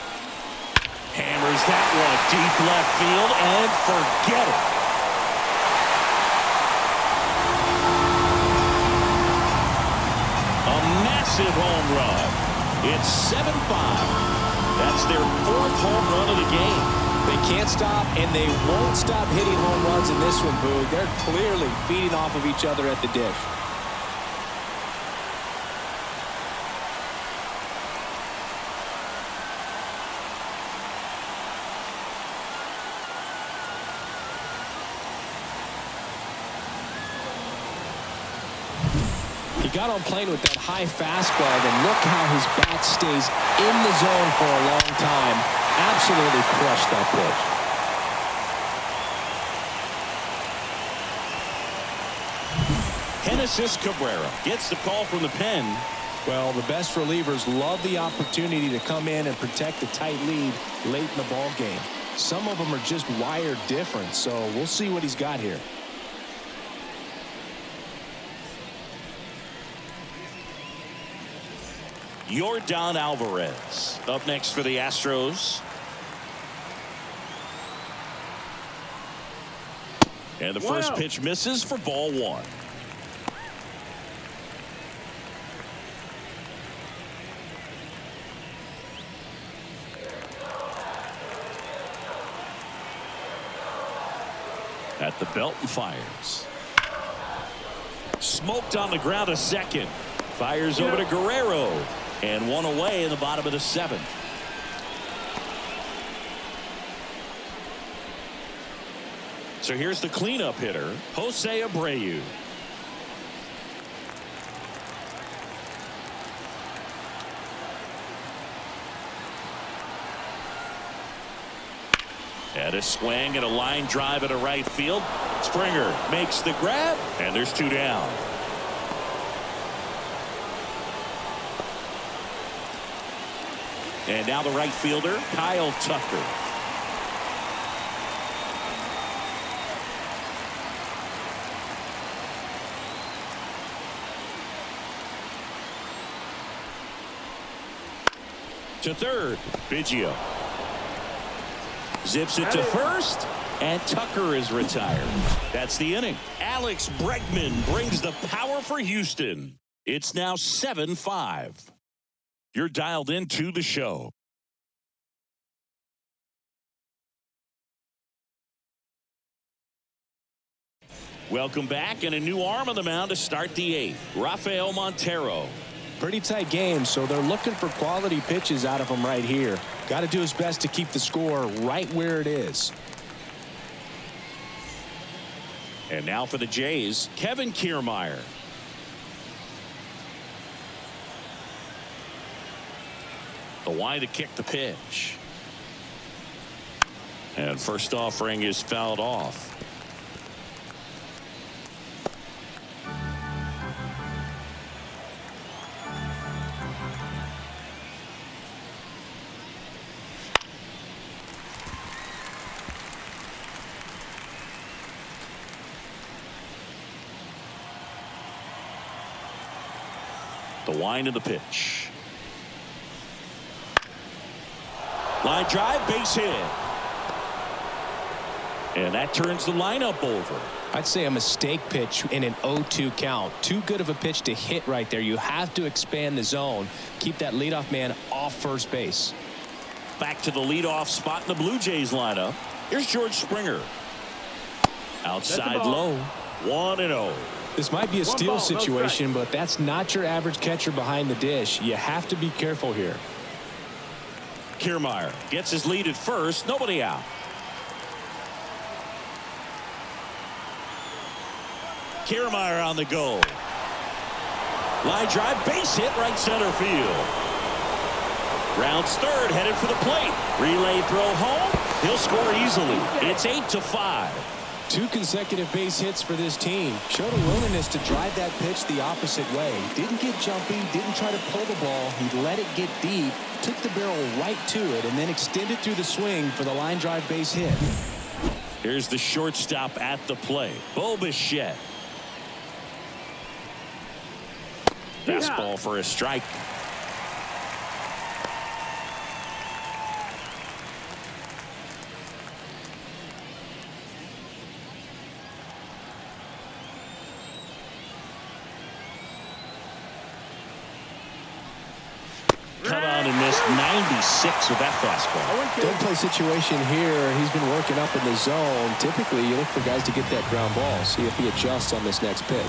Hammers that one deep left field and forget it. A massive home run. It's 7-5. That's their 4th home run of the game. They can't stop, and they won't stop hitting home runs in this one, Boo. They're clearly feeding off of each other at the dish. He got on plane with that high fastball, then look how his bat stays in the zone for a long time. Absolutely crushed that pitch. Genesis Cabrera gets the call from the pen. Well, the best relievers love the opportunity to come in and protect the tight lead late in the ball game. Some of them are just wired different, so we'll see what he's got here. Yordan Alvarez up next for the Astros. And the first pitch misses for ball 1. At the belt and fires. Smoked on the ground, a second. Fires over to Guerrero. And one away in the bottom of the 7th. So here's the cleanup hitter, Jose Abreu. And a swing and a line drive at a right field. Springer makes the grab, and there's 2 down. And now the right fielder, Kyle Tucker. To third, Biggio. Zips it to first, and Tucker is retired. That's the inning. Alex Bregman brings the power for Houston. It's now 7-5. You're dialed into the show. Welcome back, and a new arm on the mound to start the 8th. Rafael Montero. Pretty tight game, so they're looking for quality pitches out of him right here. Got to do his best to keep the score right where it is. And now for the Jays, Kevin Kiermaier. The line to kick the pitch. And first offering is fouled off. The line to the pitch. Line drive, base hit. And that turns the lineup over. I'd say a mistake pitch in an 0-2 count. Too good of a pitch to hit right there. You have to expand the zone. Keep that leadoff man off first base. Back to the leadoff spot in the Blue Jays lineup. Here's George Springer. Outside low. 1-0. This might be a steal situation, but that's not your average catcher behind the dish. You have to be careful here. Kiermaier gets his lead at first. Nobody out. Kiermaier on the go. Line drive, base hit, right center field. Rounds third, headed for the plate. Relay throw home. He'll score easily. It's 8-5. 2 consecutive base hits for this team. Showed a willingness to drive that pitch the opposite way. Didn't get jumpy, didn't try to pull the ball. He let it get deep, took the barrel right to it, and then extended through the swing for the line drive base hit. Here's the shortstop at the plate, Bo Bichette. Fastball for a strike. Cut on and missed 96 with that fastball. Don't play situation here. He's been working up in the zone. Typically, you look for guys to get that ground ball. See if he adjusts on this next pitch.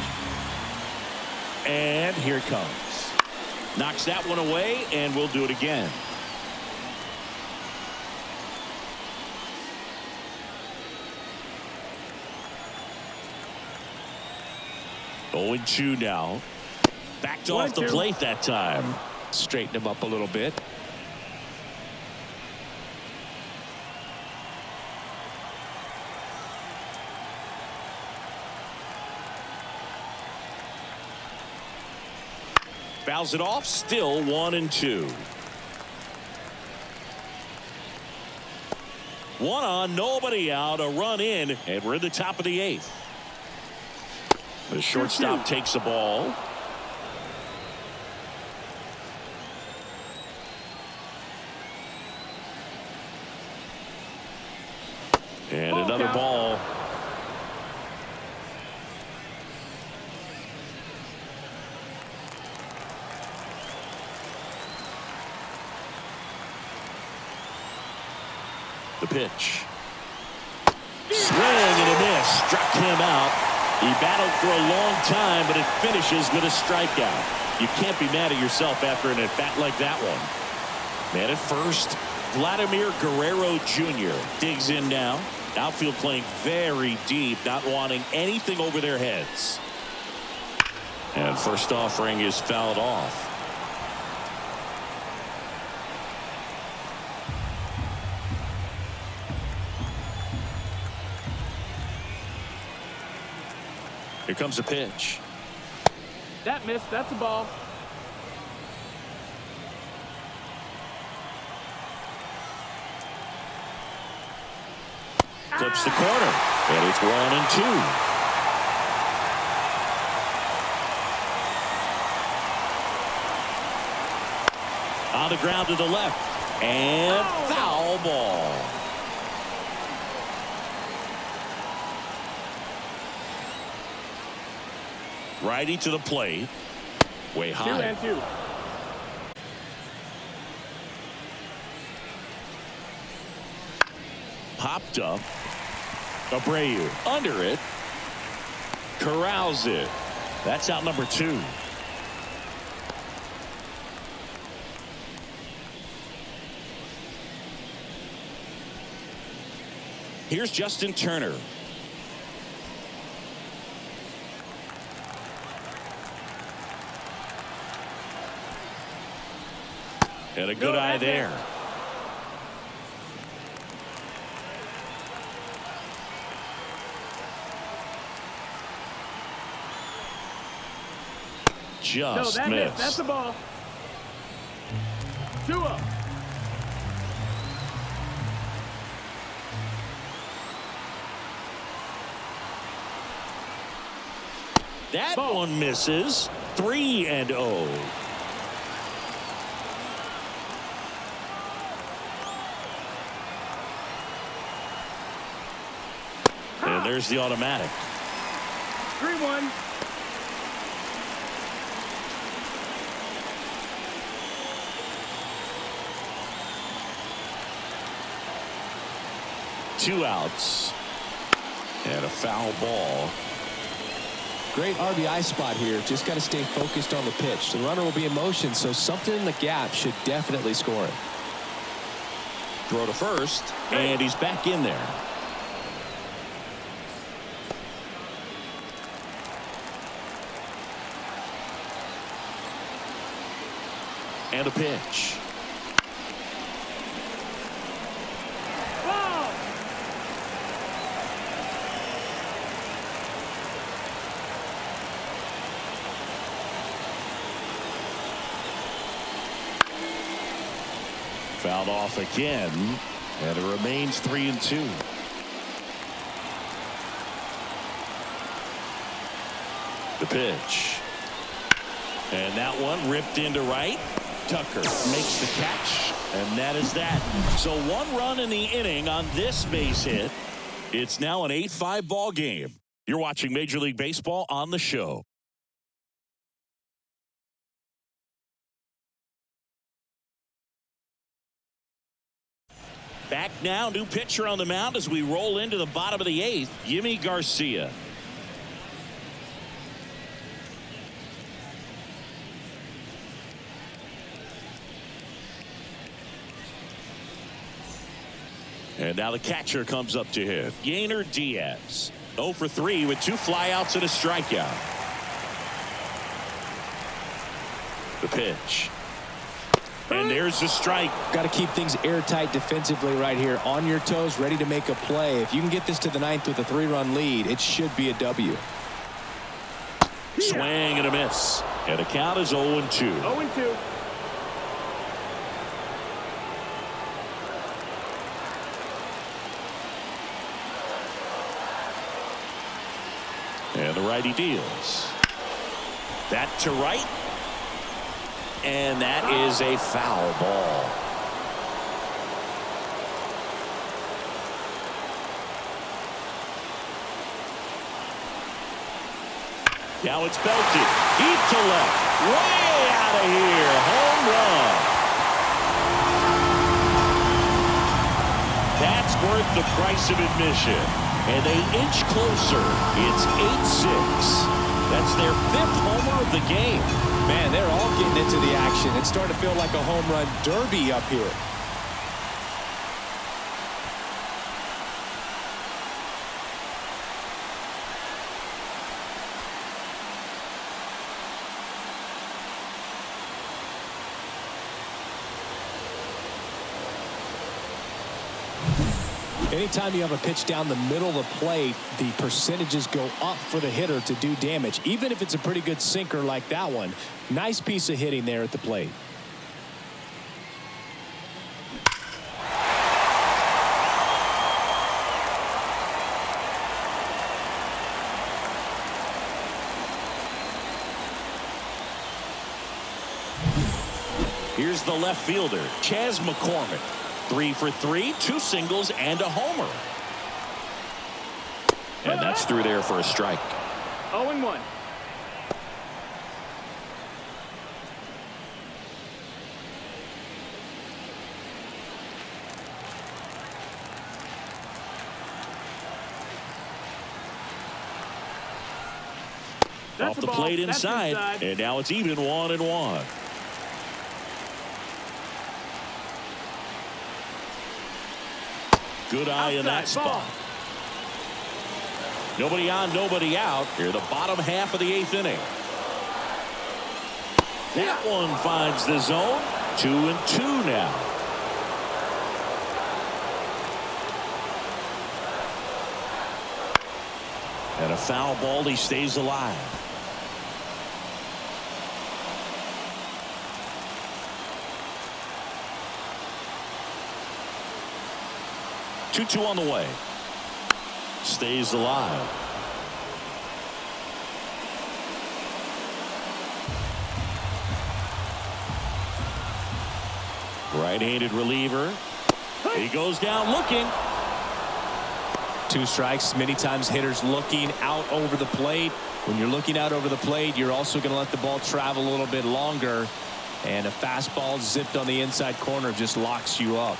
And here it comes. Knocks that one away, and we'll do it again. Oh, 0-2 now. Backed off the plate that time. Straighten him up a little bit. Fouls it off. Still 1-2. 1 on, nobody out, a run in, and we're in the top of the 8th. The shortstop takes the ball. And another ball. The pitch. Swing and a miss. Struck him out. He battled for a long time, but it finishes with a strikeout. You can't be mad at yourself after an at-bat like that one. Man at first. Vladimir Guerrero Jr. digs in now. Outfield playing very deep, not wanting anything over their heads. And first offering is fouled off. Here comes a pitch. That missed. That's a ball. Clips the corner, and it's 1-2. On the ground to the left, and foul ball. Righty to the plate, way high. 2-2. Popped up. Abreu under it. Corrals it. That's out number 2. Here's Justin Turner. And a good eye there. Just missed. That's the ball. 2-0. That one misses. 3-0. And there's the automatic. 3-1. Two outs and a foul ball. Great RBI spot here. Just got to stay focused on the pitch. The runner will be in motion, so something in the gap should definitely score it. Throw to first, and he's back in there. And a pitch. Fouled off again, and it remains 3-2. The pitch. And that one ripped into right. Tucker makes the catch, and that is that. So 1 run in the inning on this base hit. It's now an 8-5 ball game. You're watching Major League Baseball on the show. Back now, new pitcher on the mound as we roll into the bottom of the 8th, Yimi Garcia. And now the catcher comes up to him, Yainer Diaz. 0 for 3 with 2 flyouts and a strikeout. The pitch. And there's the strike. Got to keep things airtight defensively right here. On your toes, ready to make a play. If you can get this to the 9th with a 3-run lead, it should be a W. Swing and a miss. And the count is 0-2. 0-2. And the righty deals. That to right. And that is a foul ball. Now it's belted. Deep to left. Way out of here. Home run. That's worth the price of admission. And they inch closer. It's 8-6. That's their 5th homer of the game. Man, they're all getting into the action. It's starting to feel like a home run derby up here. Anytime you have a pitch down the middle of the plate, the percentages go up for the hitter to do damage, even if it's a pretty good sinker like that one. Nice piece of hitting there at the plate. Here's the left fielder, Chas McCormick. 3 for 3, 2 singles and a homer. And that's through there for a strike. 0-1. Off the plate inside, and now it's even 1-1. Good eye in that spot. Nobody on, nobody out. Here, the bottom half of the 8th inning. That one finds the zone. 2-2 now. And a foul ball. He stays alive. Two on the way. Stays alive. Right-handed reliever. He goes down looking. 2 strikes. Many times hitters looking out over the plate. When you're looking out over the plate, you're also going to let the ball travel a little bit longer. And a fastball zipped on the inside corner just locks you up.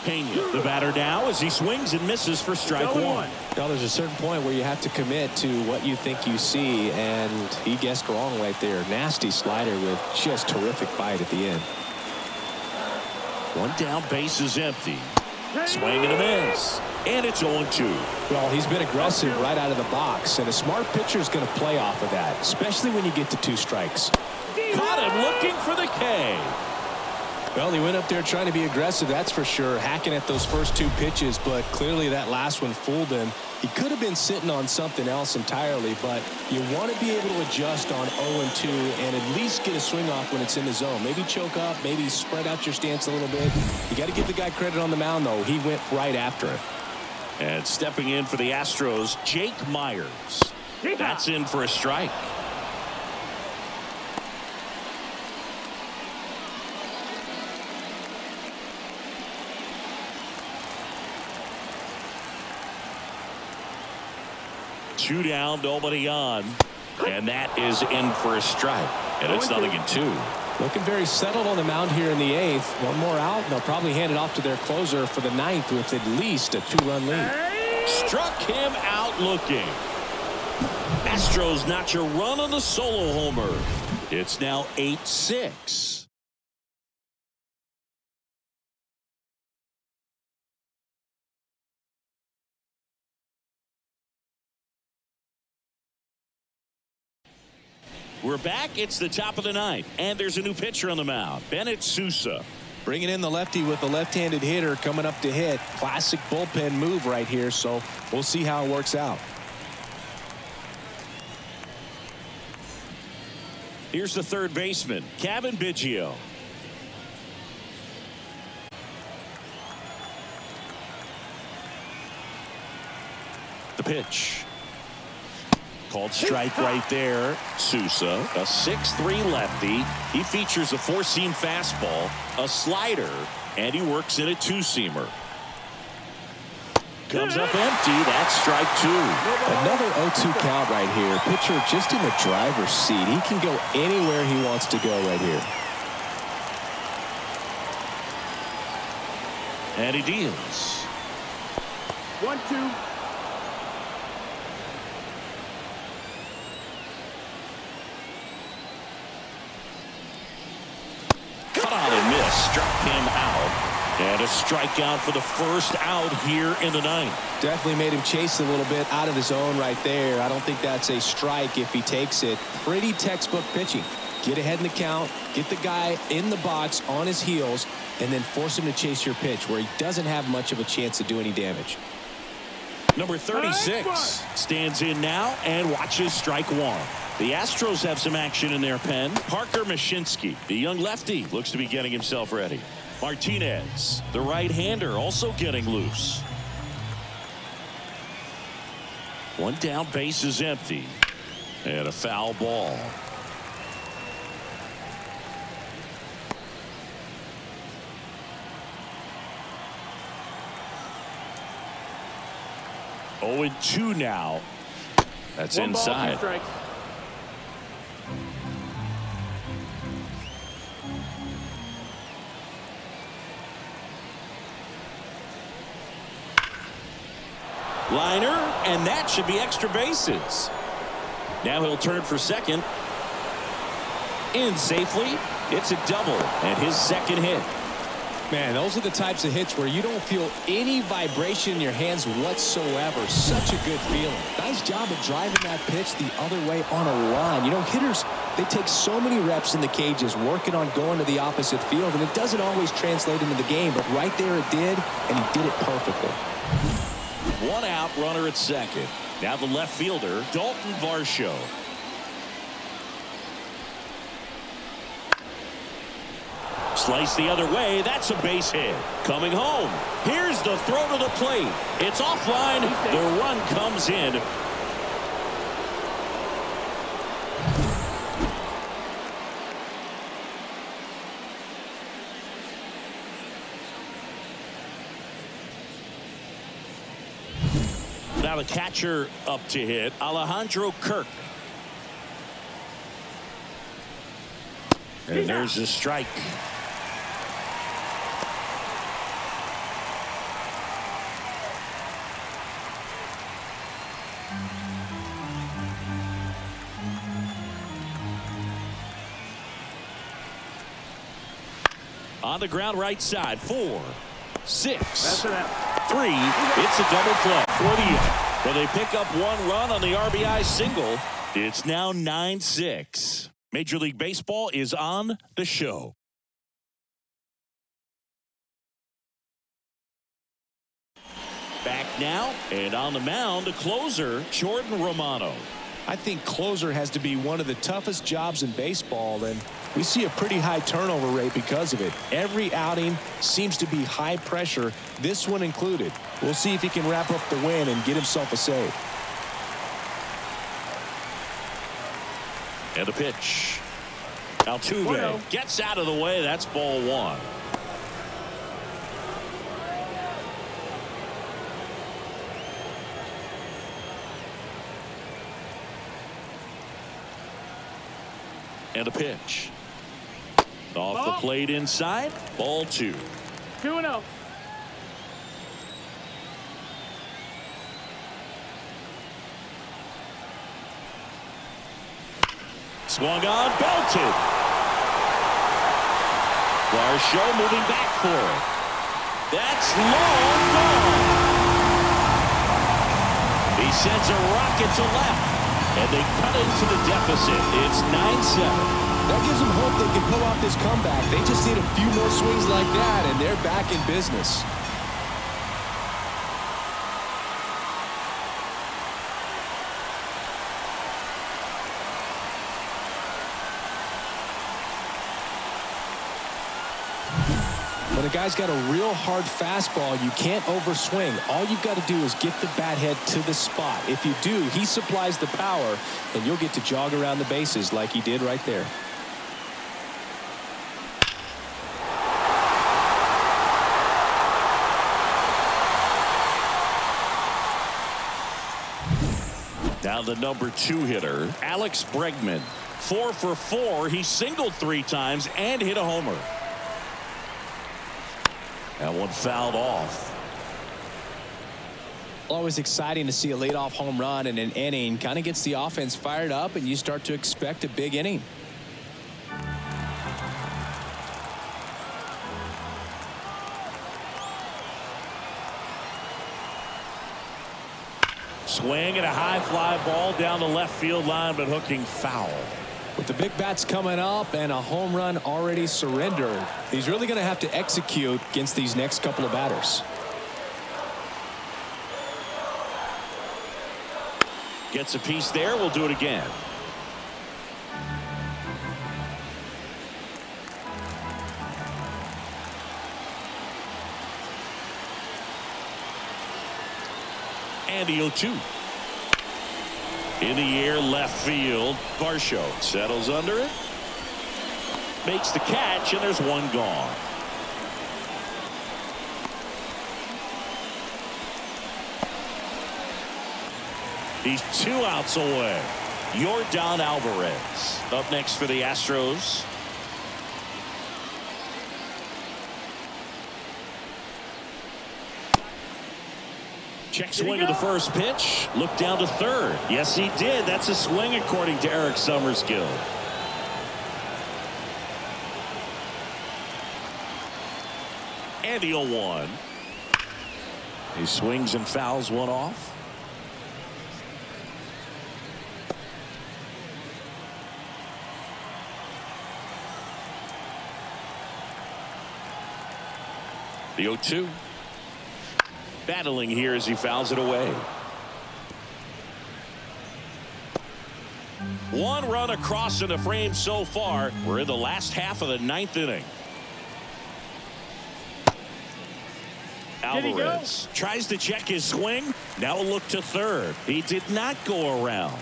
Pena, the batter now, as he swings and misses for strike 1. Now there's a certain point where you have to commit to what you think you see, and he guessed wrong right there. Nasty slider with just terrific bite at the end. 1 down, base is empty. Swing and a miss. And it's 0-2. Well, he's been aggressive right out of the box, and a smart pitcher is going to play off of that, especially when you get to 2 strikes. Caught him looking for the K. Well, he went up there trying to be aggressive, that's for sure, hacking at those first two pitches, but clearly that last one fooled him. He could have been sitting on something else entirely, but you want to be able to adjust on 0-2 and at least get a swing off when it's in the zone. Maybe choke up, maybe spread out your stance a little bit. You got to give the guy credit on the mound, though. He went right after it. And stepping in for the Astros, Jake Myers. That's in for a strike. Two down, nobody on. And that is in for a strike. And it's 0-2. Looking very settled on the mound here in the 8th. One more out, and they'll probably hand it off to their closer for the 9th with at least a 2-run lead. Struck him out looking. Astros notch a run on the solo homer. It's now 8-6. We're back. It's the top of the 9th, and there's a new pitcher on the mound, Bennett Sousa. Bringing in the lefty with a left-handed hitter coming up to hit. Classic bullpen move right here, so we'll see how it works out. Here's the third baseman, Kevin Biggio. The pitch. Called strike right there. Sousa, a 6'3" lefty. He features a four-seam fastball, a slider, and he works in a two-seamer. Comes up empty. That's strike two. Another 0-2 count right here. Pitcher just in the driver's seat. He can go anywhere he wants to go right here. And he deals. 1-2. Cut out and miss. Struck him out. And a strikeout for the first out here in the 9th. Definitely made him chase a little bit out of his zone right there. I don't think that's a strike if he takes it. Pretty textbook pitching. Get ahead in the count, get the guy in the box on his heels, and then force him to chase your pitch where he doesn't have much of a chance to do any damage. Number 36 stands in now and watches strike one. The Astros have some action in their pen. Parker Mashinsky, the young lefty, looks to be getting himself ready. Martinez, the right-hander, also getting loose. One down, base is empty. And a foul ball. Oh, and 2 now. That's One ball, inside. 2 strikes. Liner, and that should be extra bases. Now he'll turn for second. In safely. It's a double and his second hit. Man, those are the types of hits where you don't feel any vibration in your hands whatsoever. Such a good feeling. Nice job of driving that pitch the other way on a line. You know, hitters, they take so many reps in the cages working on going to the opposite field, and it doesn't always translate into the game, but right there it did, and he did it perfectly. One out, runner at second. Now the left fielder, Dalton Varsho. Slice the other way. That's a base hit. Coming home. Here's the throw to the plate. It's offline. The run comes in. Now the catcher up to hit, Alejandro Kirk. And there's a strike. On the ground right side, 4, 6, 3. It's a double play for the inning. Well, they pick up one run on the RBI single. It's now 9-6. Major League Baseball is on the show. Back now, and on the mound, the closer, Jordan Romano. I think closer has to be one of the toughest jobs in baseball, and we see a pretty high turnover rate because of it. Every outing seems to be high pressure, this one included. We'll see if he can wrap up the win and get himself a save. And a pitch. Altuve gets out of the way. That's ball one. And a pitch. Off the plate inside. Ball two. 2-0. Swung on, belted. Varsho moving back for it. That's long gone. He sends a rocket to left, and they cut into the deficit. It's 9-7. That gives them hope they can pull off this comeback. They just need a few more swings like that, and they're back in business. When a guy's got a real hard fastball, you can't overswing. All you've got to do is get the bat head to the spot. If you do, he supplies the power, and you'll get to jog around the bases like he did right there. Now the number 2 hitter, Alex Bregman. 4 for 4. He singled 3 times and hit a homer. That one fouled off. Always exciting to see a leadoff home run in an inning. Kind of gets the offense fired up, and you start to expect a big inning. Swing and a high fly ball down the left field line, but hooking foul. With the big bats coming up and a home run already surrendered, he's really going to have to execute against these next couple of batters. Gets a piece there. We'll do it again. And the 0-2. In the air, left field. Varsho settles under it. Makes the catch, and there's one gone. He's 2 outs away. Yordan Alvarez up next for the Astros. Check swing of the first pitch. Look down to third. Yes, he did. That's a swing according to Eric Summerskill. And the 0-1. He swings and fouls one off. The 0-2. Battling here as he fouls it away. 1 run across in the frame so far. We're in the last half of the 9th inning. Alvarez tries to check his swing. Now a look to third. He did not go around.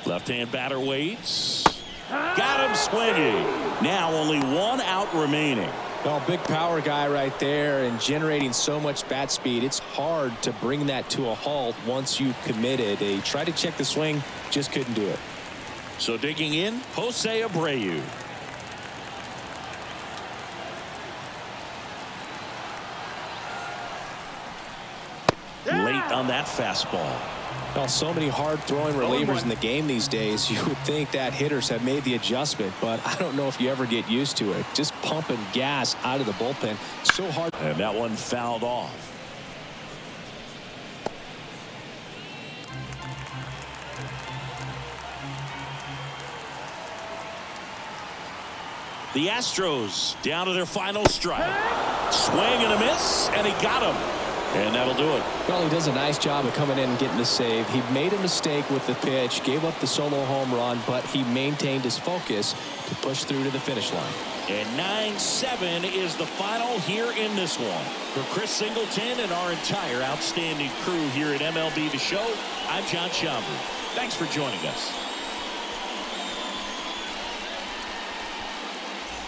Left-hand batter waits. Got him swinging. Now only 1 out remaining. Well, big power guy right there and generating so much bat speed. It's hard to bring that to a halt once you've committed. They tried to check the swing, just couldn't do it. So digging in, Jose Abreu. Late on that fastball. Well, so many hard-throwing relievers in the game these days. You would think that hitters have made the adjustment, but I don't know if you ever get used to it. Just pumping gas out of the bullpen. So hard. And that one fouled off. The Astros down to their final strike. Swing and a miss, and he got him. And that'll do it. Well, he does a nice job of coming in and getting the save. He made a mistake with the pitch, gave up the solo home run, but he maintained his focus to push through to the finish line. And 9-7 is the final here in this one. For Chris Singleton and our entire outstanding crew here at MLB The Show, I'm John Schaumburg. Thanks for joining us.